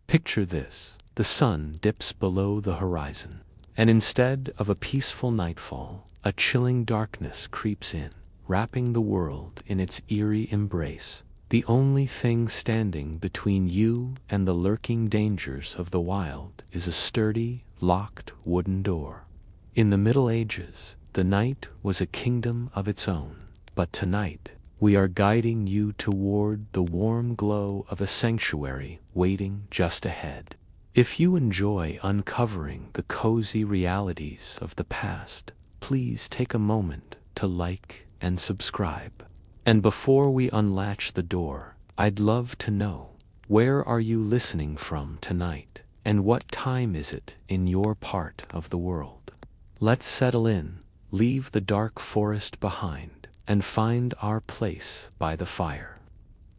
Picture this: the sun dips below the horizon, and instead of a peaceful nightfall, a chilling darkness creeps in, wrapping the world in its eerie embrace. The only thing standing between you and the lurking dangers of the wild is a sturdy, locked wooden door. In the Middle Ages, the night was a kingdom of its own, but tonight, we are guiding you toward the warm glow of a sanctuary waiting just ahead. If you enjoy uncovering the cozy realities of the past, please take a moment to like and subscribe. And before we unlatch the door, I'd love to know, where are you listening from tonight, and what time is it in your part of the world? Let's settle in, leave the dark forest behind, and find our place by the fire.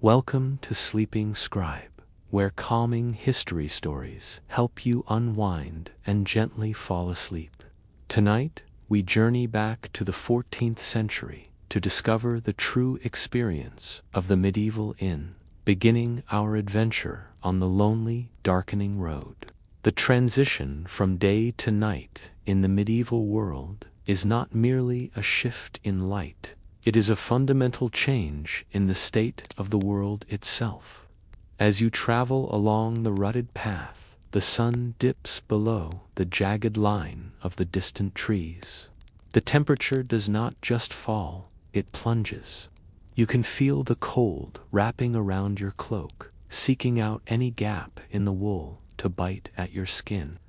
Welcome to Sleeping Scribe, where calming history stories help you unwind and gently fall asleep. Tonight, we journey back to the 14th century to discover the true experience of the medieval inn, beginning our adventure on the lonely, darkening road. The transition from day to night in the medieval world is not merely a shift in light, it is a fundamental change in the state of the world itself. As you travel along the rutted path, the sun dips below the jagged line of the distant trees. The temperature does not just fall, it plunges. You can feel the cold wrapping around your cloak, seeking out any gap in the wool to bite at your skin.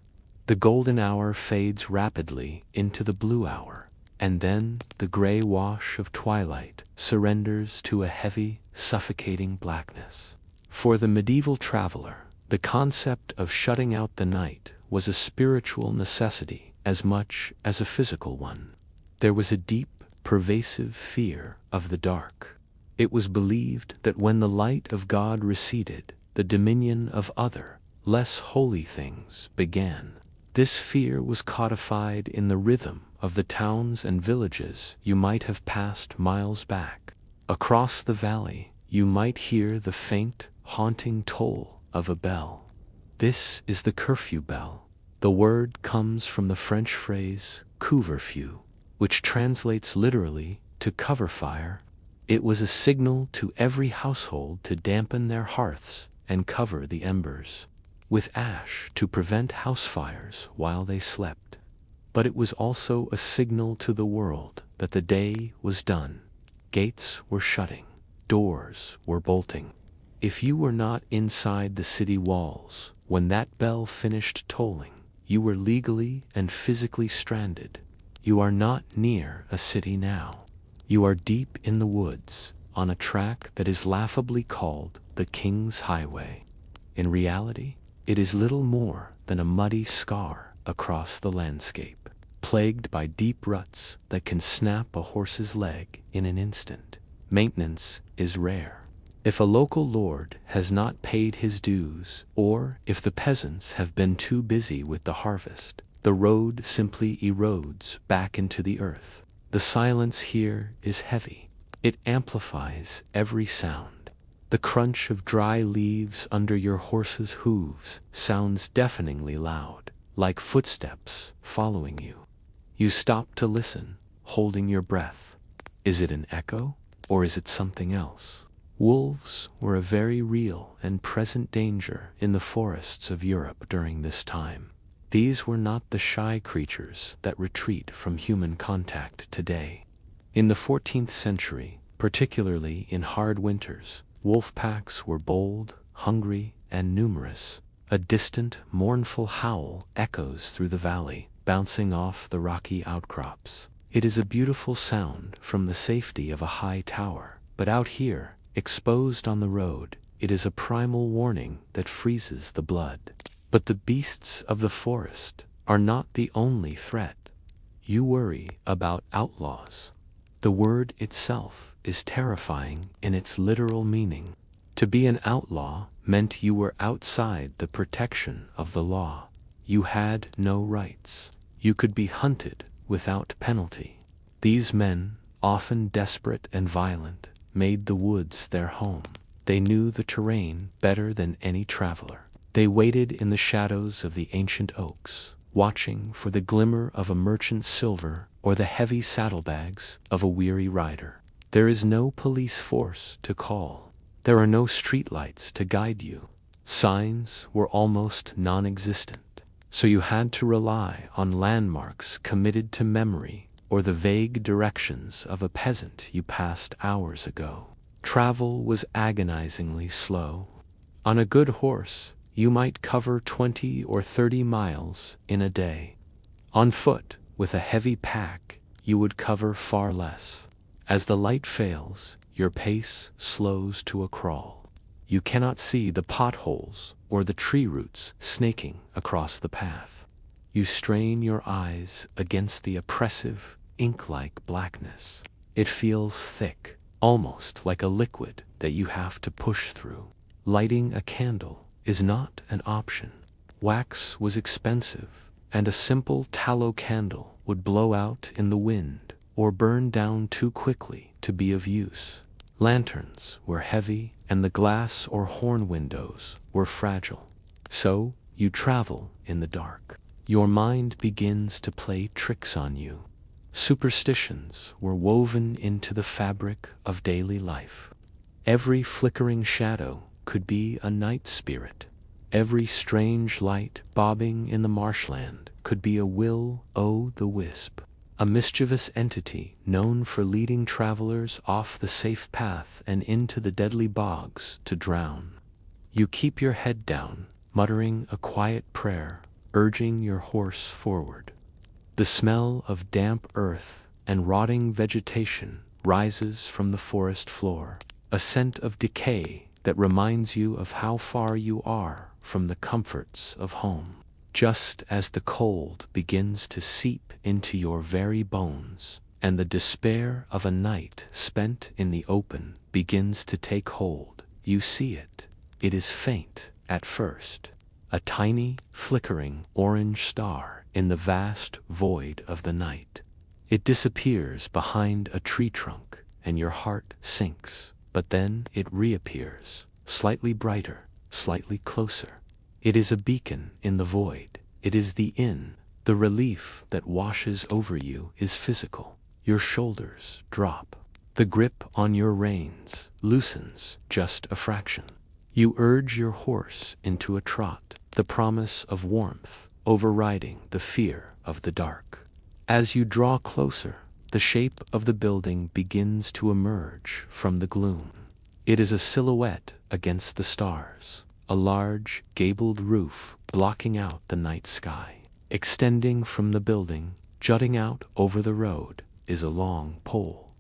The golden hour fades rapidly into the blue hour, and then the gray wash of twilight surrenders to a heavy, suffocating blackness. For the medieval traveler, the concept of shutting out the night was a spiritual necessity as much as a physical one. There was a deep, pervasive fear of the dark. It was believed that when the light of God receded, the dominion of other, less holy things began. This fear was codified in the rhythm of the towns and villages you might have passed miles back. Across the valley, you might hear the faint, haunting toll of a bell. This is the curfew bell. The word comes from the French phrase couvre-feu, which translates literally to cover fire. It was a signal to every household to dampen their hearths and cover the embers with ash to prevent house fires while they slept. But it was also a signal to the world that the day was done. Gates were shutting, doors were bolting. If you were not inside the city walls when that bell finished tolling, you were legally and physically stranded. You are not near a city now. You are deep in the woods, on a track that is laughably called the King's Highway. In reality, it is little more than a muddy scar across the landscape, plagued by deep ruts that can snap a horse's leg in an instant. Maintenance is rare. If a local lord has not paid his dues, or if the peasants have been too busy with the harvest, the road simply erodes back into the earth. The silence here is heavy. It amplifies every sound. The crunch of dry leaves under your horse's hooves sounds deafeningly loud, like footsteps following you. You stop to listen, holding your breath. Is it an echo, or is it something else? Wolves were a very real and present danger in the forests of Europe during this time. These were not the shy creatures that retreat from human contact today. In the 14th century, particularly in hard winters, wolf packs were bold, hungry, and numerous. A distant, mournful howl echoes through the valley, bouncing off the rocky outcrops. It is a beautiful sound from the safety of a high tower, but out here, exposed on the road, it is a primal warning that freezes the blood. But the beasts of the forest are not the only threat. You worry about outlaws. The word itself is terrifying in its literal meaning. To be an outlaw meant you were outside the protection of the law. You had no rights. You could be hunted without penalty. These men, often desperate and violent, made the woods their home. They knew the terrain better than any traveler. They waited in the shadows of the ancient oaks, watching for the glimmer of a merchant's silver or the heavy saddlebags of a weary rider. There is no police force to call. There are no streetlights to guide you. Signs were almost non-existent, so you had to rely on landmarks committed to memory or the vague directions of a peasant you passed hours ago. Travel was agonizingly slow. On a good horse, you might cover 20 or 30 miles in a day. On foot, with a heavy pack, you would cover far less. As the light fails, your pace slows to a crawl. You cannot see the potholes or the tree roots snaking across the path. You strain your eyes against the oppressive, ink-like blackness. It feels thick, almost like a liquid that you have to push through. Lighting a candle is not an option. Wax was expensive, and a simple tallow candle would blow out in the wind or burn down too quickly to be of use. Lanterns were heavy, and the glass or horn windows were fragile. So you travel in the dark. Your mind begins to play tricks on you. Superstitions were woven into the fabric of daily life. Every flickering shadow could be a night spirit. Every strange light bobbing in the marshland could be a will-o'-the-wisp, a mischievous entity known for leading travelers off the safe path and into the deadly bogs to drown. You keep your head down, muttering a quiet prayer, urging your horse forward. The smell of damp earth and rotting vegetation rises from the forest floor, a scent of decay that reminds you of how far you are from the comforts of home. Just as the cold begins to seep into your very bones, and the despair of a night spent in the open begins to take hold, you see it. It is faint at first, a tiny, flickering orange star in the vast void of the night. It disappears behind a tree trunk, and your heart sinks, but then it reappears, slightly brighter, slightly closer. It is a beacon in the void. It is the inn. The relief that washes over you is physical. Your shoulders drop. The grip on your reins loosens just a fraction. You urge your horse into a trot, the promise of warmth overriding the fear of the dark. As you draw closer, the shape of the building begins to emerge from the gloom. It is a silhouette against the stars, a large, gabled roof blocking out the night sky. Extending from the building, jutting out over the road, is a long pole.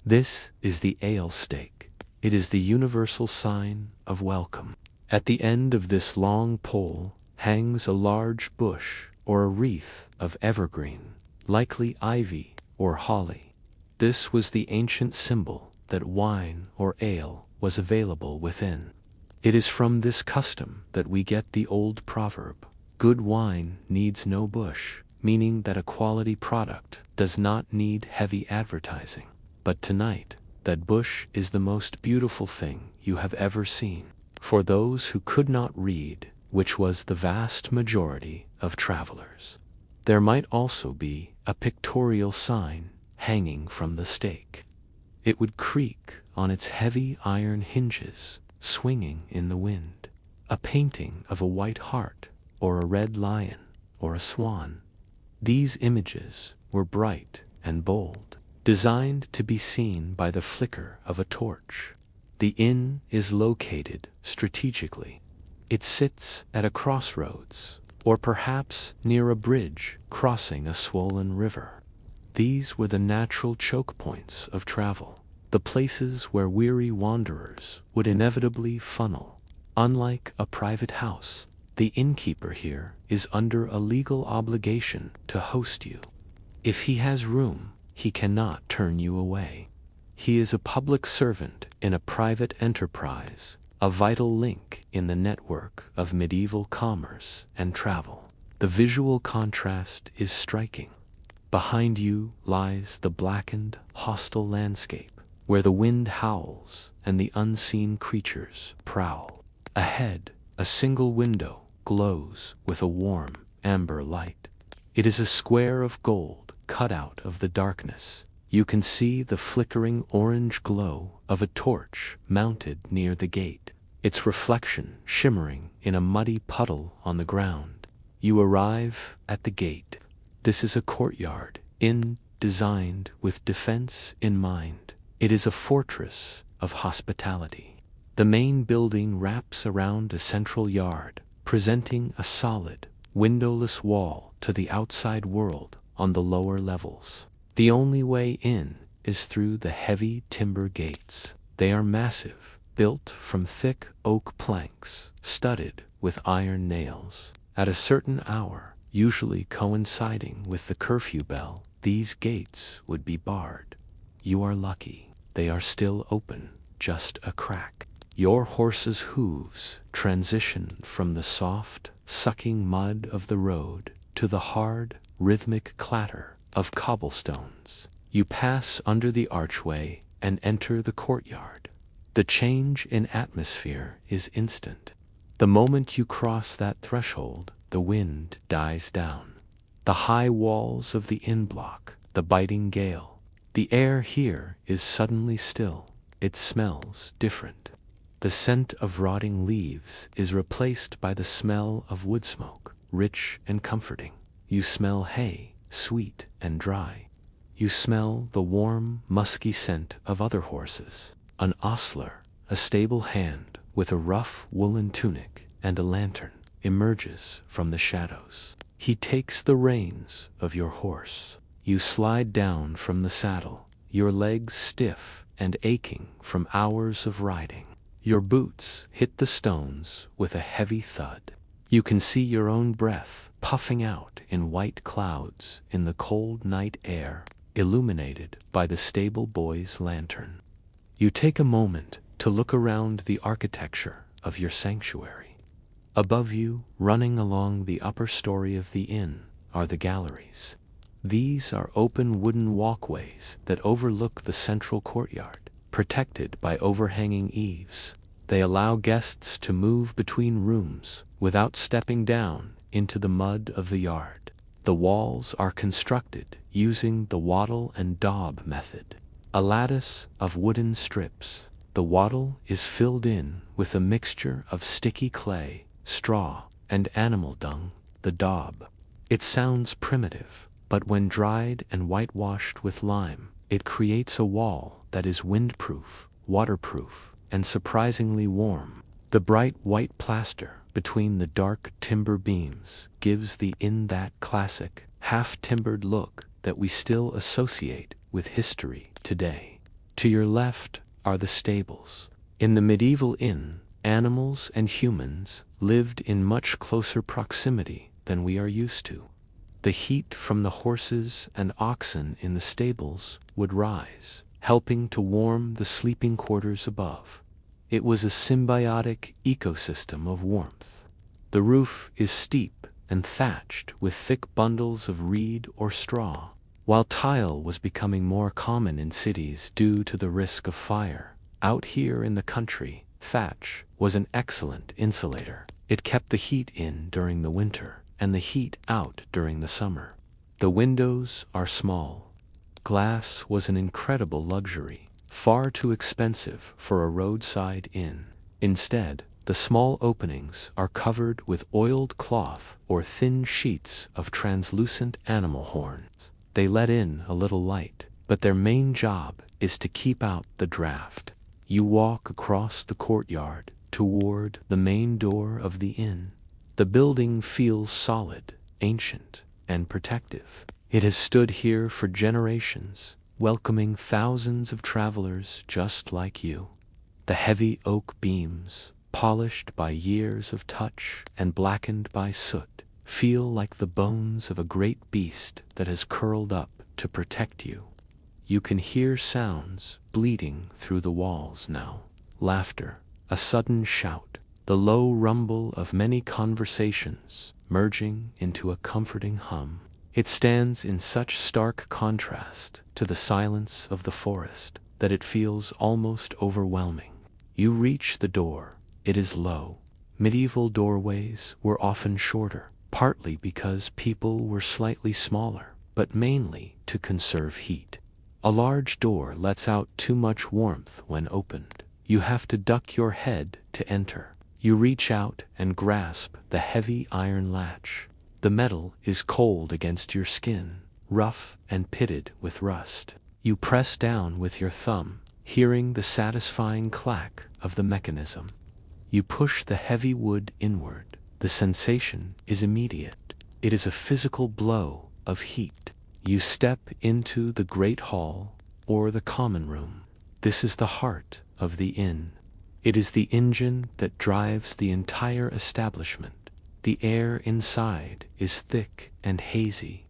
This is the ale stake. It is the universal sign of welcome. At the end of this long pole hangs a large bush or a wreath of evergreen, likely ivy or holly. This was the ancient symbol that wine or ale was available within. It is from this custom that we get the old proverb, "Good wine needs no bush," meaning that a quality product does not need heavy advertising. But tonight, that bush is the most beautiful thing you have ever seen. For those who could not read, which was the vast majority of travelers, there might also be a pictorial sign hanging from the stake. It would creak on its heavy iron hinges, swinging in the wind. A painting of a white hart, or a red lion, or a swan. These images were bright and bold, designed to be seen by the flicker of a torch. The inn is located strategically. It sits at a crossroads, or perhaps near a bridge crossing a swollen river. These were the natural choke points of travel, the places where weary wanderers would inevitably funnel. Unlike a private house, the innkeeper here is under a legal obligation to host you. If he has room, he cannot turn you away. He is a public servant in a private enterprise, a vital link in the network of medieval commerce and travel. The visual contrast is striking. Behind you lies the blackened, hostile landscape, where the wind howls and the unseen creatures prowl. Ahead, a single window glows with a warm, amber light. It is a square of gold cut out of the darkness. You can see the flickering orange glow of a torch mounted near the gate, its reflection shimmering in a muddy puddle on the ground. You arrive at the gate. This is a courtyard, designed with defense in mind. It is a fortress of hospitality. The main building wraps around a central yard, presenting a solid, windowless wall to the outside world on the lower levels. The only way in is through the heavy timber gates. They are massive, built from thick oak planks, studded with iron nails. At a certain hour, usually coinciding with the curfew bell, these gates would be barred. You are lucky. They are still open, just a crack. Your horse's hooves transition from the soft, sucking mud of the road to the hard, rhythmic clatter of cobblestones. You pass under the archway and enter the courtyard. The change in atmosphere is instant. The moment you cross that threshold, the wind dies down. The high walls of the inn block, the biting gale. The air here is suddenly still. It smells different. The scent of rotting leaves is replaced by the smell of wood smoke, rich and comforting. You smell hay, sweet and dry. You smell the warm, musky scent of other horses. An ostler, a stable hand with a rough woolen tunic and a lantern, emerges from the shadows. He takes the reins of your horse. You slide down from the saddle, your legs stiff and aching from hours of riding. Your boots hit the stones with a heavy thud. You can see your own breath puffing out in white clouds in the cold night air, illuminated by the stable boy's lantern. You take a moment to look around the architecture of your sanctuary. Above you, running along the upper story of the inn, are the galleries. These are open wooden walkways that overlook the central courtyard, protected by overhanging eaves. They allow guests to move between rooms without stepping down into the mud of the yard. The walls are constructed using the wattle and daub method, a lattice of wooden strips. The wattle is filled in with a mixture of sticky clay, straw, and animal dung, the daub. It sounds primitive, but when dried and whitewashed with lime, it creates a wall that is windproof, waterproof, and surprisingly warm. The bright white plaster between the dark timber beams gives the inn that classic, half-timbered look that we still associate with history today. To your left are the stables. In the medieval inn, animals and humans lived in much closer proximity than we are used to. The heat from the horses and oxen in the stables would rise, helping to warm the sleeping quarters above. It was a symbiotic ecosystem of warmth. The roof is steep and thatched with thick bundles of reed or straw. While tile was becoming more common in cities due to the risk of fire, out here in the country, thatch was an excellent insulator. It kept the heat in during the winter and the heat out during the summer. The windows are small. Glass was an incredible luxury, far too expensive for a roadside inn. Instead, the small openings are covered with oiled cloth or thin sheets of translucent animal horns. They let in a little light, but their main job is to keep out the draft. You walk across the courtyard toward the main door of the inn. The building feels solid, ancient, and protective. It has stood here for generations, welcoming thousands of travelers just like you. The heavy oak beams, polished by years of touch and blackened by soot, feel like the bones of a great beast that has curled up to protect you. You can hear sounds bleeding through the walls now. Laughter, a sudden shout, the low rumble of many conversations merging into a comforting hum. It stands in such stark contrast to the silence of the forest that it feels almost overwhelming. You reach the door. It is low, Medieval doorways were often shorter, partly because people were slightly smaller, but mainly to conserve heat. A large door lets out too much warmth when opened. You have to duck your head to enter. You reach out and grasp the heavy iron latch. The metal is cold against your skin, rough and pitted with rust. You press down with your thumb, hearing the satisfying clack of the mechanism. You push the heavy wood inward. The sensation is immediate. It is a physical blow of heat. You step into the great hall or the common room. This is the heart of the inn. It is the engine that drives the entire establishment. The air inside is thick and hazy.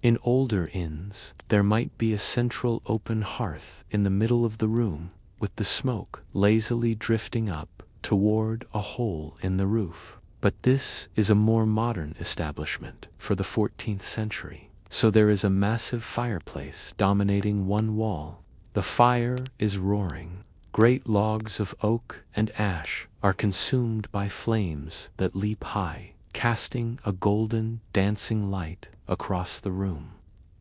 In older inns, there might be a central open hearth in the middle of the room, with the smoke lazily drifting up toward a hole in the roof. But this is a more modern establishment for the 14th century, so there is a massive fireplace dominating one wall. The fire is roaring. Great logs of oak and ash are consumed by flames that leap high, casting a golden, dancing light across the room.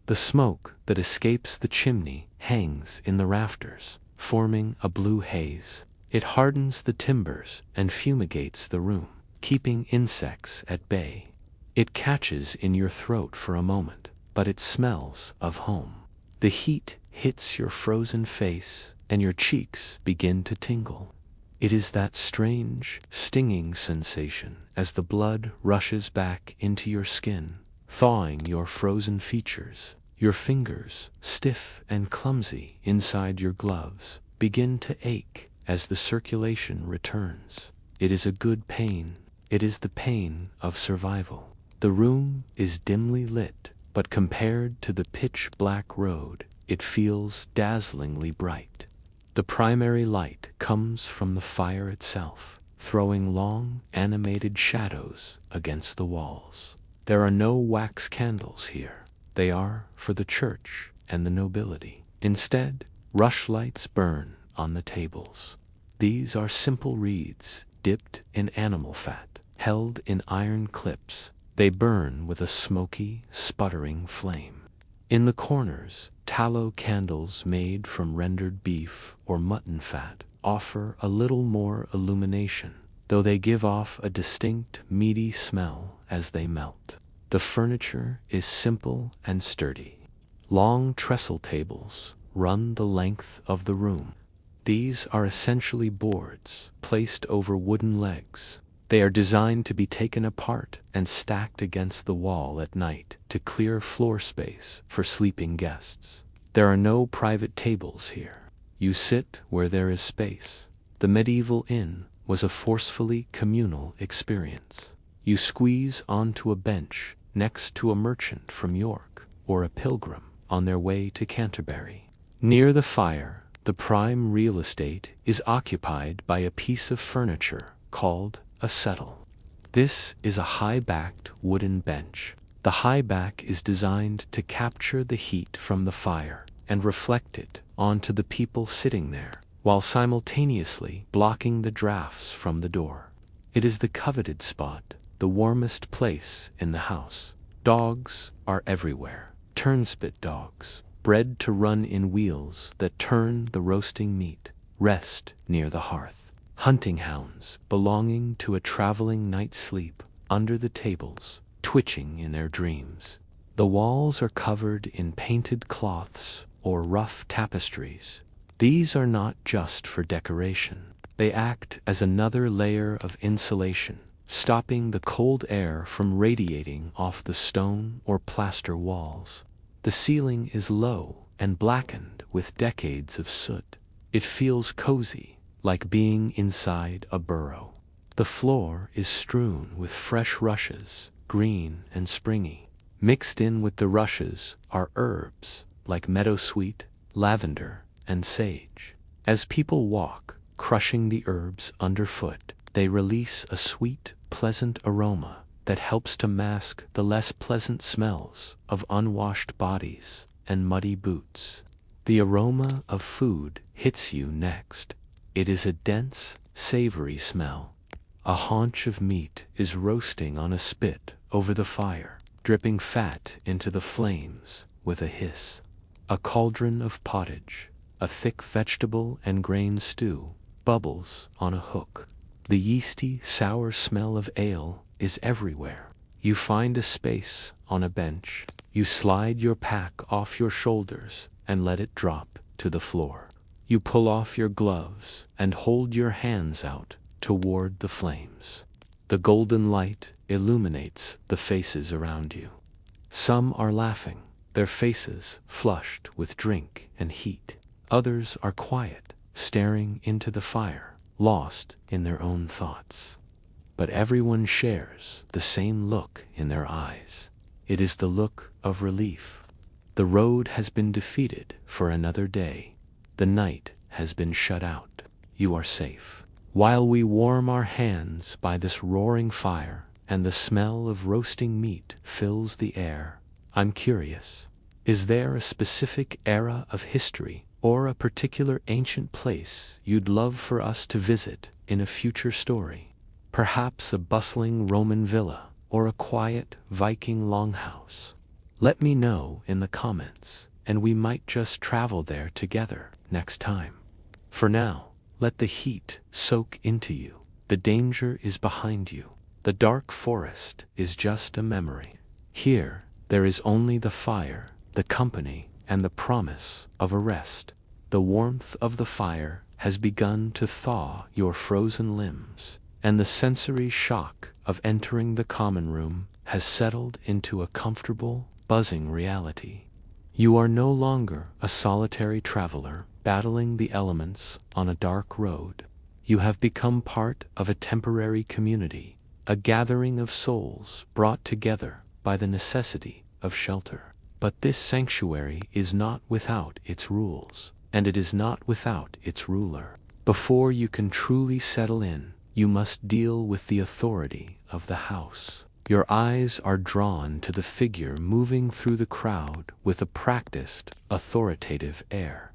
The smoke that escapes the chimney hangs in the rafters, forming a blue haze. It hardens the timbers and fumigates the room, keeping insects at bay. It catches in your throat for a moment, but it smells of home. The heat hits your frozen face, and your cheeks begin to tingle. It is that strange, stinging sensation as the blood rushes back into your skin, thawing your frozen features. Your fingers, stiff and clumsy inside your gloves, begin to ache as the circulation returns. It is a good pain. It is the pain of survival. The room is dimly lit, but compared to the pitch-black road, it feels dazzlingly bright. The primary light comes from the fire itself, throwing long, animated shadows against the walls. There are no wax candles here. They are for the church and the nobility. Instead, rushlights burn on the tables. These are simple reeds, dipped in animal fat, held in iron clips. They burn with a smoky, sputtering flame. In the corners, tallow candles made from rendered beef or mutton fat offer a little more illumination, though they give off a distinct, meaty smell as they melt. The furniture is simple and sturdy. Long trestle tables run the length of the room. These are essentially boards placed over wooden legs. They are designed to be taken apart and stacked against the wall at night to clear floor space for sleeping guests. There are no private tables here. You sit where there is space. The medieval inn was a forcefully communal experience. You squeeze onto a bench next to a merchant from York or a pilgrim on their way to Canterbury. Near the fire, the prime real estate is occupied by a piece of furniture called a settle. This is a high-backed wooden bench. The high back is designed to capture the heat from the fire and reflect it onto the people sitting there, while simultaneously blocking the drafts from the door. It is the coveted spot, the warmest place in the house. Dogs are everywhere. Turnspit dogs, bred to run in wheels that turn the roasting meat, rest near the hearth. Hunting hounds belonging to a traveling night's sleep under the tables, twitching in their dreams. The walls are covered in painted cloths or rough tapestries. These are not just for decoration. They act as another layer of insulation, stopping the cold air from radiating off the stone or plaster walls. The ceiling is low and blackened with decades of soot. It feels cozy, like being inside a burrow. The floor is strewn with fresh rushes, green and springy. Mixed in with the rushes are herbs like meadowsweet, lavender, and sage. As people walk, crushing the herbs underfoot, they release a sweet, pleasant aroma that helps to mask the less pleasant smells of unwashed bodies and muddy boots. The aroma of food hits you next. It is a dense, savory smell. A haunch of meat is roasting on a spit over the fire, dripping fat into the flames with a hiss. A cauldron of pottage, a thick vegetable and grain stew, bubbles on a hook. The yeasty, sour smell of ale is everywhere. You find a space on a bench. You slide your pack off your shoulders and let it drop to the floor. You pull off your gloves and hold your hands out toward the flames. The golden light illuminates the faces around you. Some are laughing, their faces flushed with drink and heat. Others are quiet, staring into the fire, lost in their own thoughts. But everyone shares the same look in their eyes. It is the look of relief. The road has been defeated for another day. The night has been shut out. You are safe. While we warm our hands by this roaring fire and the smell of roasting meat fills the air, I'm curious. Is there a specific era of history or a particular ancient place you'd love for us to visit in a future story? Perhaps a bustling Roman villa or a quiet Viking longhouse. Let me know in the comments, and we might just travel there together next time. For now, let the heat soak into you. The danger is behind you. The dark forest is just a memory. Here, there is only the fire, the company, and the promise of a rest. The warmth of the fire has begun to thaw your frozen limbs, and the sensory shock of entering the common room has settled into a comfortable, buzzing reality. You are no longer a solitary traveler battling the elements on a dark road. You have become part of a temporary community, a gathering of souls brought together by the necessity of shelter. But this sanctuary is not without its rules, and it is not without its ruler. Before you can truly settle in, you must deal with the authority of the house. Your eyes are drawn to the figure moving through the crowd with a practiced, authoritative air.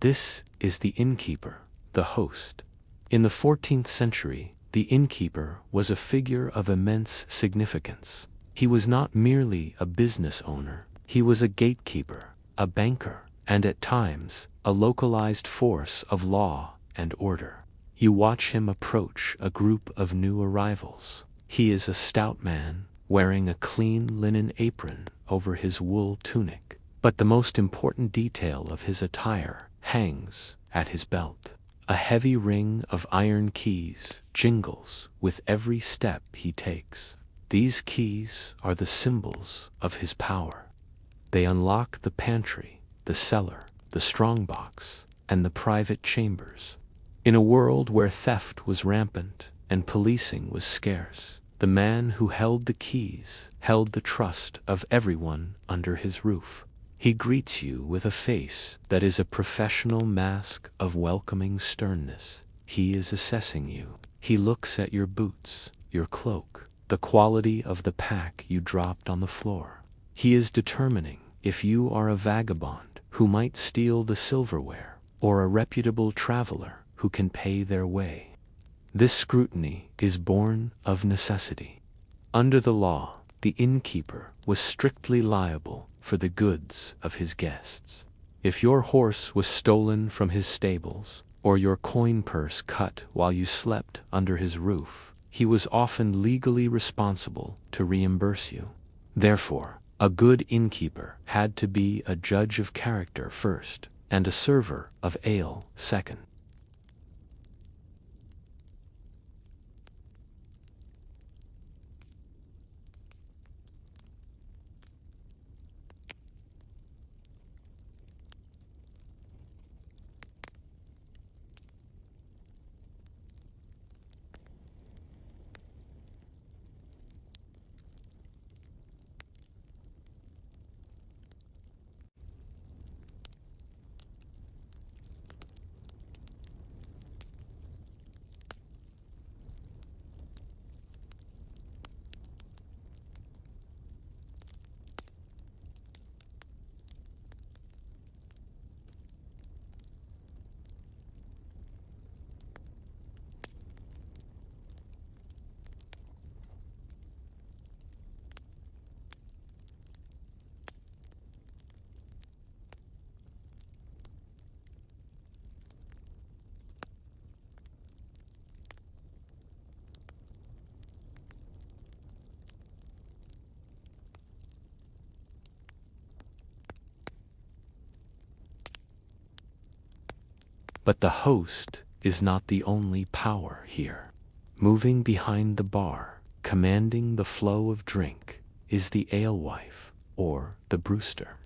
This is the innkeeper, the host. In the 14th century, the innkeeper was a figure of immense significance. He was not merely a business owner. He was a gatekeeper, a banker, and at times, a localized force of law and order. You watch him approach a group of new arrivals. He is a stout man, wearing a clean linen apron over his wool tunic. But the most important detail of his attire hangs at his belt. A heavy ring of iron keys jingles with every step he takes. These keys are the symbols of his power. They unlock the pantry, the cellar, the strongbox, and the private chambers. In a world where theft was rampant and policing was scarce, the man who held the keys held the trust of everyone under his roof. He greets you with a face that is a professional mask of welcoming sternness. He is assessing you. He looks at your boots, your cloak, the quality of the pack you dropped on the floor. He is determining if you are a vagabond who might steal the silverware or a reputable traveler who can pay their way. This scrutiny is born of necessity. Under the law, the innkeeper was strictly liable for the goods of his guests. If your horse was stolen from his stables, or your coin purse cut while you slept under his roof, he was often legally responsible to reimburse you. Therefore, a good innkeeper had to be a judge of character first, and a server of ale second. But the host is not the only power here. Moving behind the bar, commanding the flow of drink, is the alewife, or the brewster.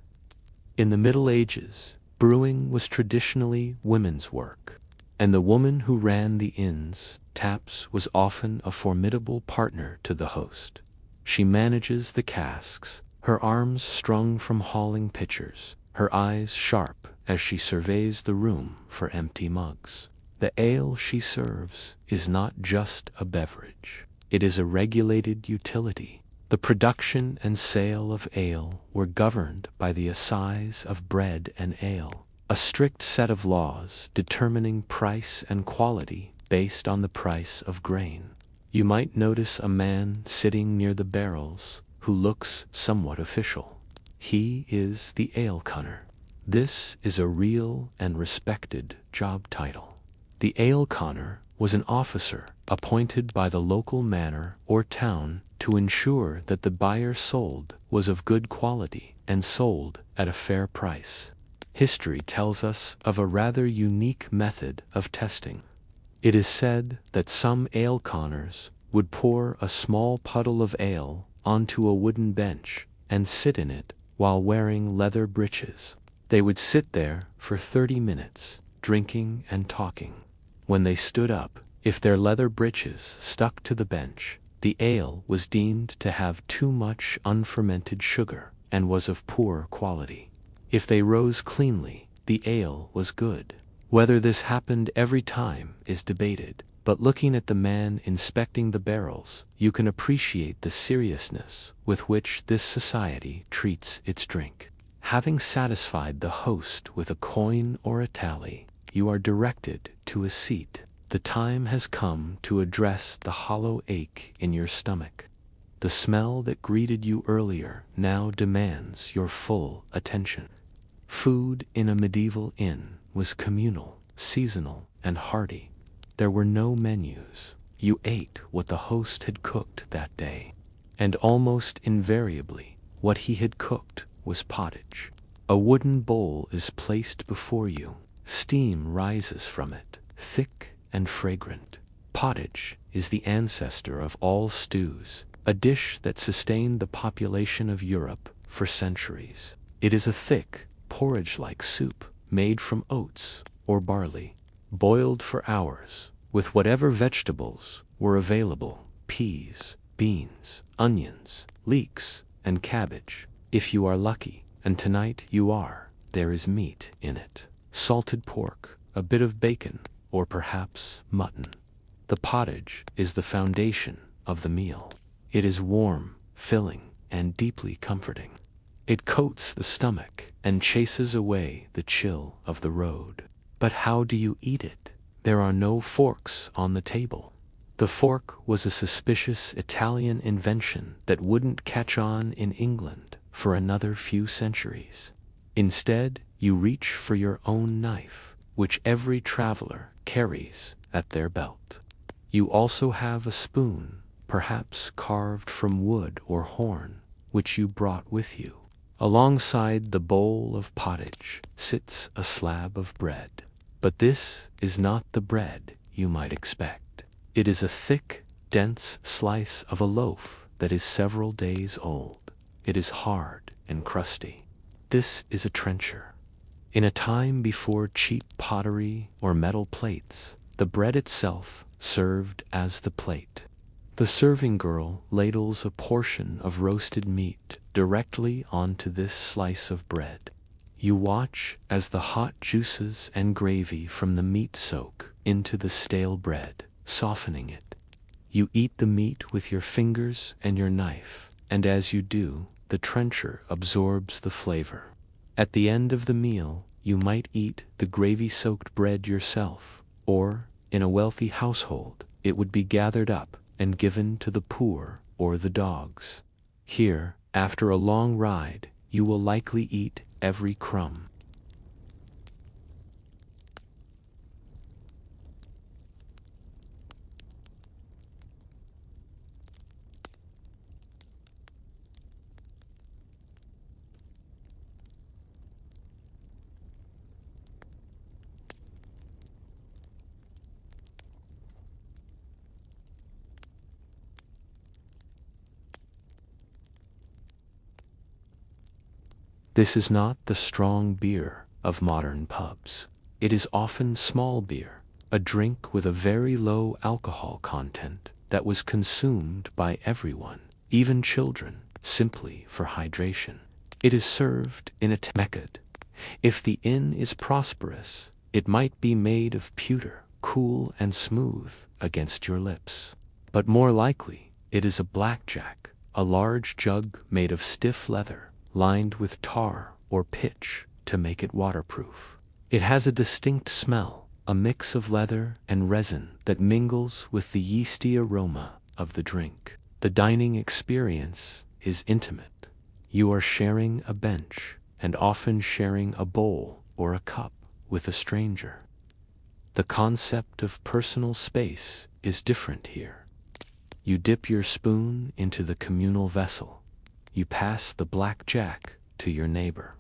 In the Middle Ages, brewing was traditionally women's work, and the woman who ran the inn's taps was often a formidable partner to the host. She manages the casks, her arms strung from hauling pitchers, her eyes sharp as she surveys the room for empty mugs. The ale she serves is not just a beverage. It is a regulated utility. The production and sale of ale were governed by the assize of bread and ale, a strict set of laws determining price and quality based on the price of grain. You might notice a man sitting near the barrels who looks somewhat official. He is the ale cunner. This is a real and respected job title. The ale conner was an officer appointed by the local manor or town to ensure that the buyer sold was of good quality and sold at a fair price. History tells us of a rather unique method of testing. It is said that some ale conners would pour a small puddle of ale onto a wooden bench and sit in it while wearing leather breeches. They would sit there for 30 minutes, drinking and talking. When they stood up, if their leather breeches stuck to the bench, the ale was deemed to have too much unfermented sugar and was of poor quality. If they rose cleanly, the ale was good. Whether this happened every time is debated, but looking at the man inspecting the barrels, you can appreciate the seriousness with which this society treats its drink. Having satisfied the host with a coin or a tally, you are directed to a seat. The time has come to address the hollow ache in your stomach. The smell that greeted you earlier now demands your full attention. Food in a medieval inn was communal, seasonal, and hearty. There were no menus. You ate what the host had cooked that day, and almost invariably what he had cooked was pottage. A wooden bowl is placed before you. Steam rises from it, thick and fragrant. Pottage is the ancestor of all stews, a dish that sustained the population of Europe for centuries. It is a thick, porridge-like soup made from oats or barley, boiled for hours with whatever vegetables were available: peas, beans, onions, leeks, and cabbage. If you are lucky, and tonight you are, there is meat in it. Salted pork, a bit of bacon, or perhaps mutton. The pottage is the foundation of the meal. It is warm, filling, and deeply comforting. It coats the stomach and chases away the chill of the road. But how do you eat it? There are no forks on the table. The fork was a suspicious Italian invention that wouldn't catch on in England for another few centuries. Instead, you reach for your own knife, which every traveler carries at their belt. You also have a spoon, perhaps carved from wood or horn, which you brought with you. Alongside the bowl of pottage sits a slab of bread. But this is not the bread you might expect. It is a thick, dense slice of a loaf that is several days old. It is hard and crusty. This is a trencher. In a time before cheap pottery or metal plates, the bread itself served as the plate. The serving girl ladles a portion of roasted meat directly onto this slice of bread. You watch as the hot juices and gravy from the meat soak into the stale bread, softening it. You eat the meat with your fingers and your knife, and as you do, the trencher absorbs the flavor. At the end of the meal, you might eat the gravy-soaked bread yourself, or, in a wealthy household, it would be gathered up and given to the poor or the dogs. Here, after a long ride, you will likely eat every crumb. This is not the strong beer of modern pubs. It is often small beer, a drink with a very low alcohol content that was consumed by everyone, even children, simply for hydration. It is served in a method. If the inn is prosperous, it might be made of pewter, cool and smooth against your lips. But more likely, it is a blackjack, a large jug made of stiff leather, lined with tar or pitch to make it waterproof. It has a distinct smell, a mix of leather and resin that mingles with the yeasty aroma of the drink. The dining experience is intimate. You are sharing a bench, and often sharing a bowl or a cup with a stranger. The concept of personal space is different here. You dip your spoon into the communal vessel. You pass the blackjack to your neighbor.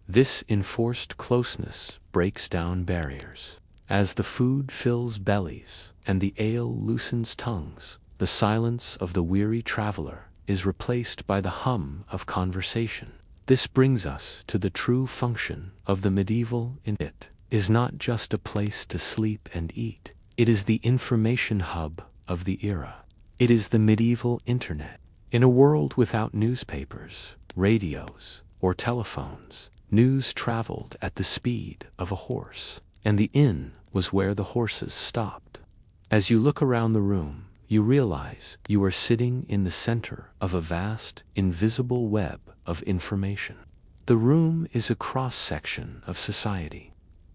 This enforced closeness breaks down barriers. As the food fills bellies and the ale loosens tongues, the silence of the weary traveler is replaced by the hum of conversation. This brings us to the true function of the medieval inn. It is not just a place to sleep and eat. It is the information hub of the era. It is the medieval internet. In a world without newspapers, radios, or telephones, news traveled at the speed of a horse, and the inn was where the horses stopped. As you look around the room, you realize you are sitting in the center of a vast, invisible web of information. The room is a cross-section of society.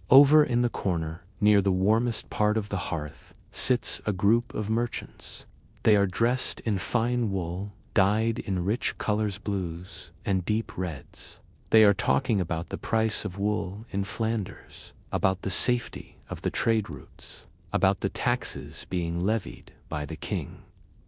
Over in the corner, near the warmest part of the hearth, sits a group of merchants. They are dressed in fine wool, dyed in rich colors, blues and deep reds. They are talking about the price of wool in Flanders, about the safety of the trade routes, about the taxes being levied by the king.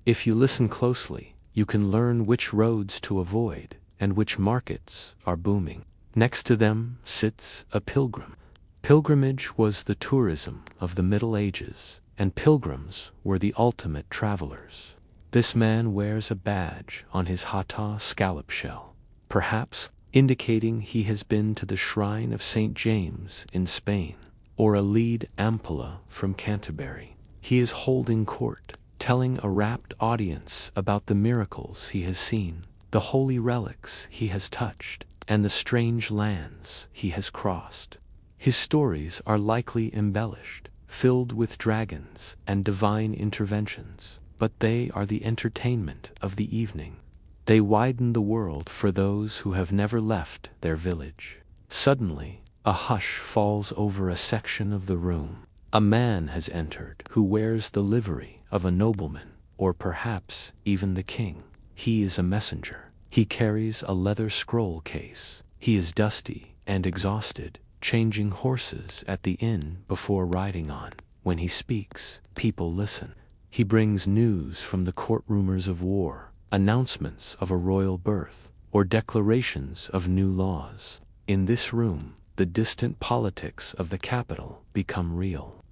If you listen closely, you can learn which roads to avoid and which markets are booming. Next to them sits a pilgrim. Pilgrimage was the tourism of the Middle Ages, and pilgrims were the ultimate travelers. This man wears a badge on his hata scallop shell, perhaps indicating he has been to the shrine of St. James in Spain, or a lead ampulla from Canterbury. He is holding court, telling a rapt audience about the miracles he has seen, the holy relics he has touched, and the strange lands he has crossed. His stories are likely embellished, filled with dragons and divine interventions, but they are the entertainment of the evening. They widen the world for those who have never left their village. Suddenly, a hush falls over a section of the room. A man has entered who wears the livery of a nobleman, or perhaps even the king. He is a messenger. He carries a leather scroll case. He is dusty and exhausted, changing horses at the inn before riding on. When he speaks, people listen. He brings news from the courtroomers of war, announcements of a royal birth, or declarations of new laws. In this room, the distant politics of the capital become real.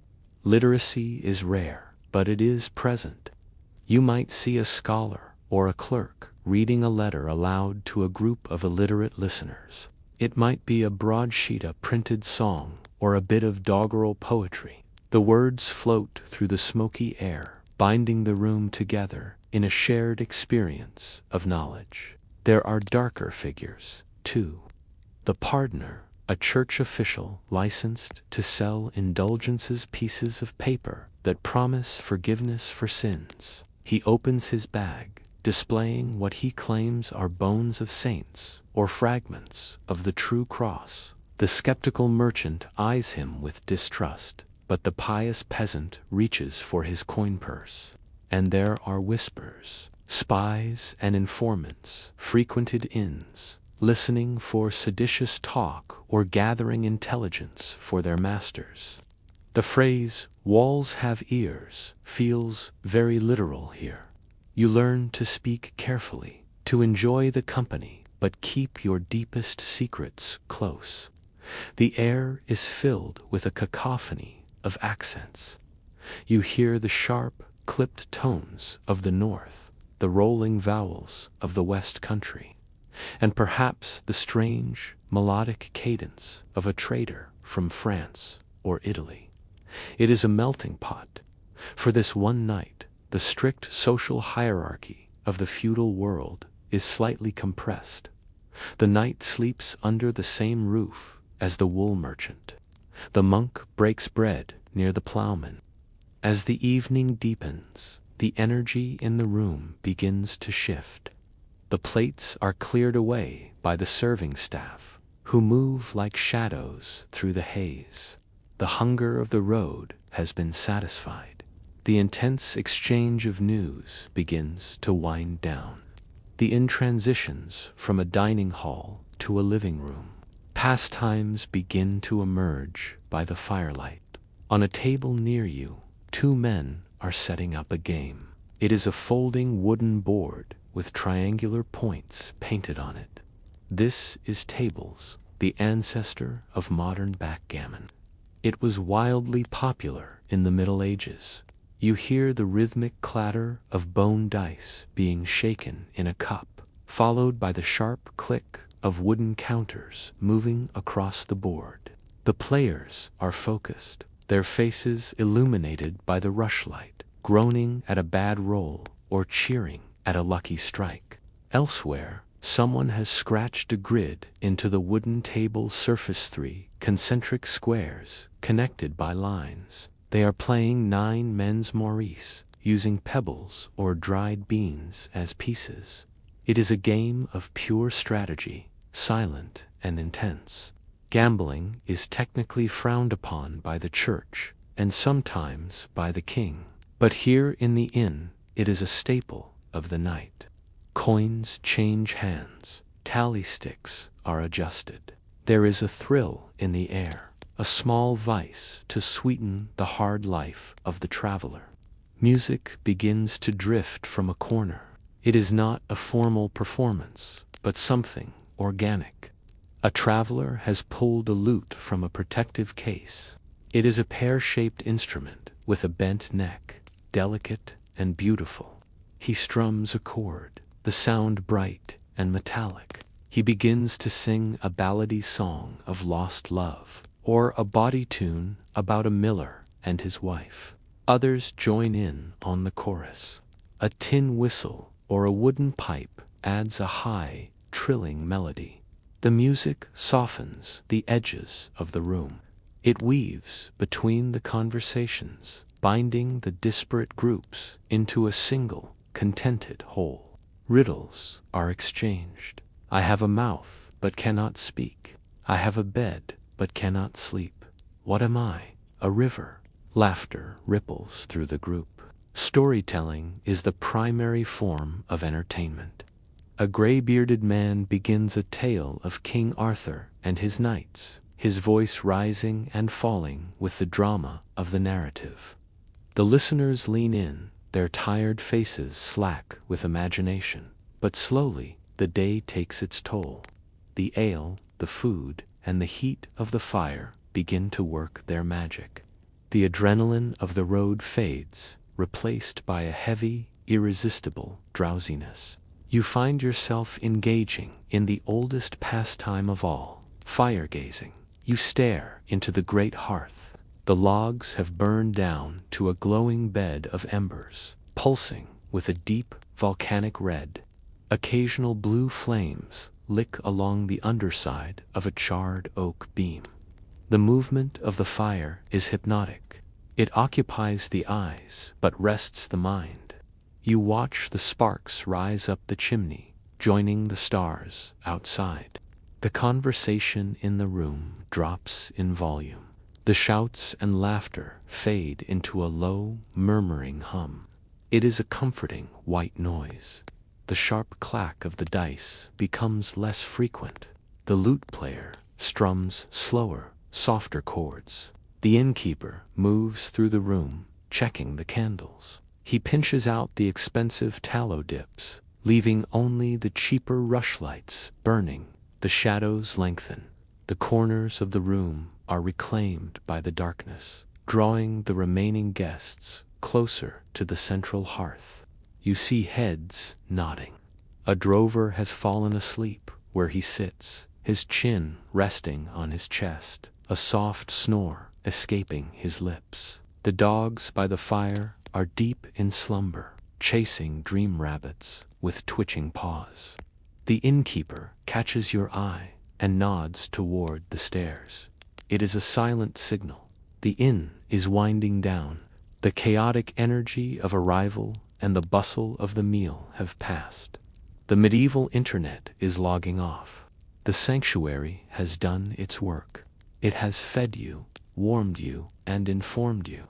Literacy is rare, but it is present. You might see a scholar or a clerk reading a letter aloud to a group of illiterate listeners. It might be a broadsheet, a printed song, or a bit of doggerel poetry. The words float through the smoky air, binding the room together in a shared experience of knowledge. There are darker figures, too. The pardoner, a church official licensed to sell indulgences, pieces of paper that promise forgiveness for sins. He opens his bag, displaying what he claims are bones of saints or fragments of the true cross. The skeptical merchant eyes him with distrust, but the pious peasant reaches for his coin purse. And there are whispers. Spies and informants frequented inns, listening for seditious talk or gathering intelligence for their masters. The phrase, "walls have ears," feels very literal here. You learn to speak carefully, to enjoy the company, but keep your deepest secrets close. The air is filled with a cacophony of accents. You hear the sharp, clipped tones of the north, the rolling vowels of the west country. and perhaps the strange, melodic cadence of a trader from France or Italy. It is a melting pot. For this one night, the strict social hierarchy of the feudal world is slightly compressed. The knight sleeps under the same roof as the wool merchant. The monk breaks bread near the plowman. As the evening deepens, the energy in the room begins to shift. The plates are cleared away by the serving staff, who move like shadows through the haze. The hunger of the road has been satisfied. The intense exchange of news begins to wind down. The intransitions from a dining hall to a living room. Pastimes begin to emerge by the firelight. On a table near you, two men are setting up a game. It is a folding wooden board with triangular points painted on it. This is tables, the ancestor of modern backgammon. It was wildly popular in the Middle Ages. You hear the rhythmic clatter of bone dice being shaken in a cup, followed by the sharp click of wooden counters moving across the board. The players are focused, their faces illuminated by the rushlight, groaning at a bad roll or cheering at a lucky strike. Elsewhere, someone has scratched a grid into the wooden table's surface, 3 concentric squares connected by lines. They are playing 9 men's Maurice, using pebbles or dried beans as pieces. It is a game of pure strategy, silent and intense. Gambling is technically frowned upon by the church, and sometimes by the king. But here in the inn, it is a staple of the night. Coins change hands, tally sticks are adjusted. There is a thrill in the air, a small vice to sweeten the hard life of the traveler. Music begins to drift from a corner. It is not a formal performance, but something organic. A traveler has pulled a lute from a protective case. It is a pear-shaped instrument with a bent neck, delicate and beautiful. He strums a chord, the sound bright and metallic. He begins to sing a ballady song of lost love, or a bawdy tune about a miller and his wife. Others join in on the chorus. A tin whistle or a wooden pipe adds a high, trilling melody. The music softens the edges of the room. It weaves between the conversations, binding the disparate groups into a single, contented whole. Riddles are exchanged. I have a mouth, but cannot speak. I have a bed, but cannot sleep. What am I? A river. Laughter ripples through the group. Storytelling is the primary form of entertainment. A gray-bearded man begins a tale of King Arthur and his knights, his voice rising and falling with the drama of the narrative. The listeners lean in, their tired faces slack with imagination. But slowly, the day takes its toll. The ale, the food, and the heat of the fire begin to work their magic. The adrenaline of the road fades, replaced by a heavy, irresistible drowsiness. You find yourself engaging in the oldest pastime of all, fire gazing. You stare into the great hearth. The logs have burned down to a glowing bed of embers, pulsing with a deep volcanic red. Occasional blue flames lick along the underside of a charred oak beam. The movement of the fire is hypnotic. It occupies the eyes, but rests the mind. You watch the sparks rise up the chimney, joining the stars outside. The conversation in the room drops in volume. The shouts and laughter fade into a low, murmuring hum. It is a comforting white noise. The sharp clack of the dice becomes less frequent. The lute player strums slower, softer chords. The innkeeper moves through the room, checking the candles. He pinches out the expensive tallow dips, leaving only the cheaper rushlights burning. The shadows lengthen. The corners of the room are reclaimed by the darkness, drawing the remaining guests closer to the central hearth. You see heads nodding. A drover has fallen asleep where he sits, his chin resting on his chest, a soft snore escaping his lips. The dogs by the fire are deep in slumber, chasing dream rabbits with twitching paws. The innkeeper catches your eye and nods toward the stairs. It is a silent signal. The inn is winding down. The chaotic energy of arrival and the bustle of the meal have passed. The medieval internet is logging off. The sanctuary has done its work. It has fed you, warmed you, and informed you.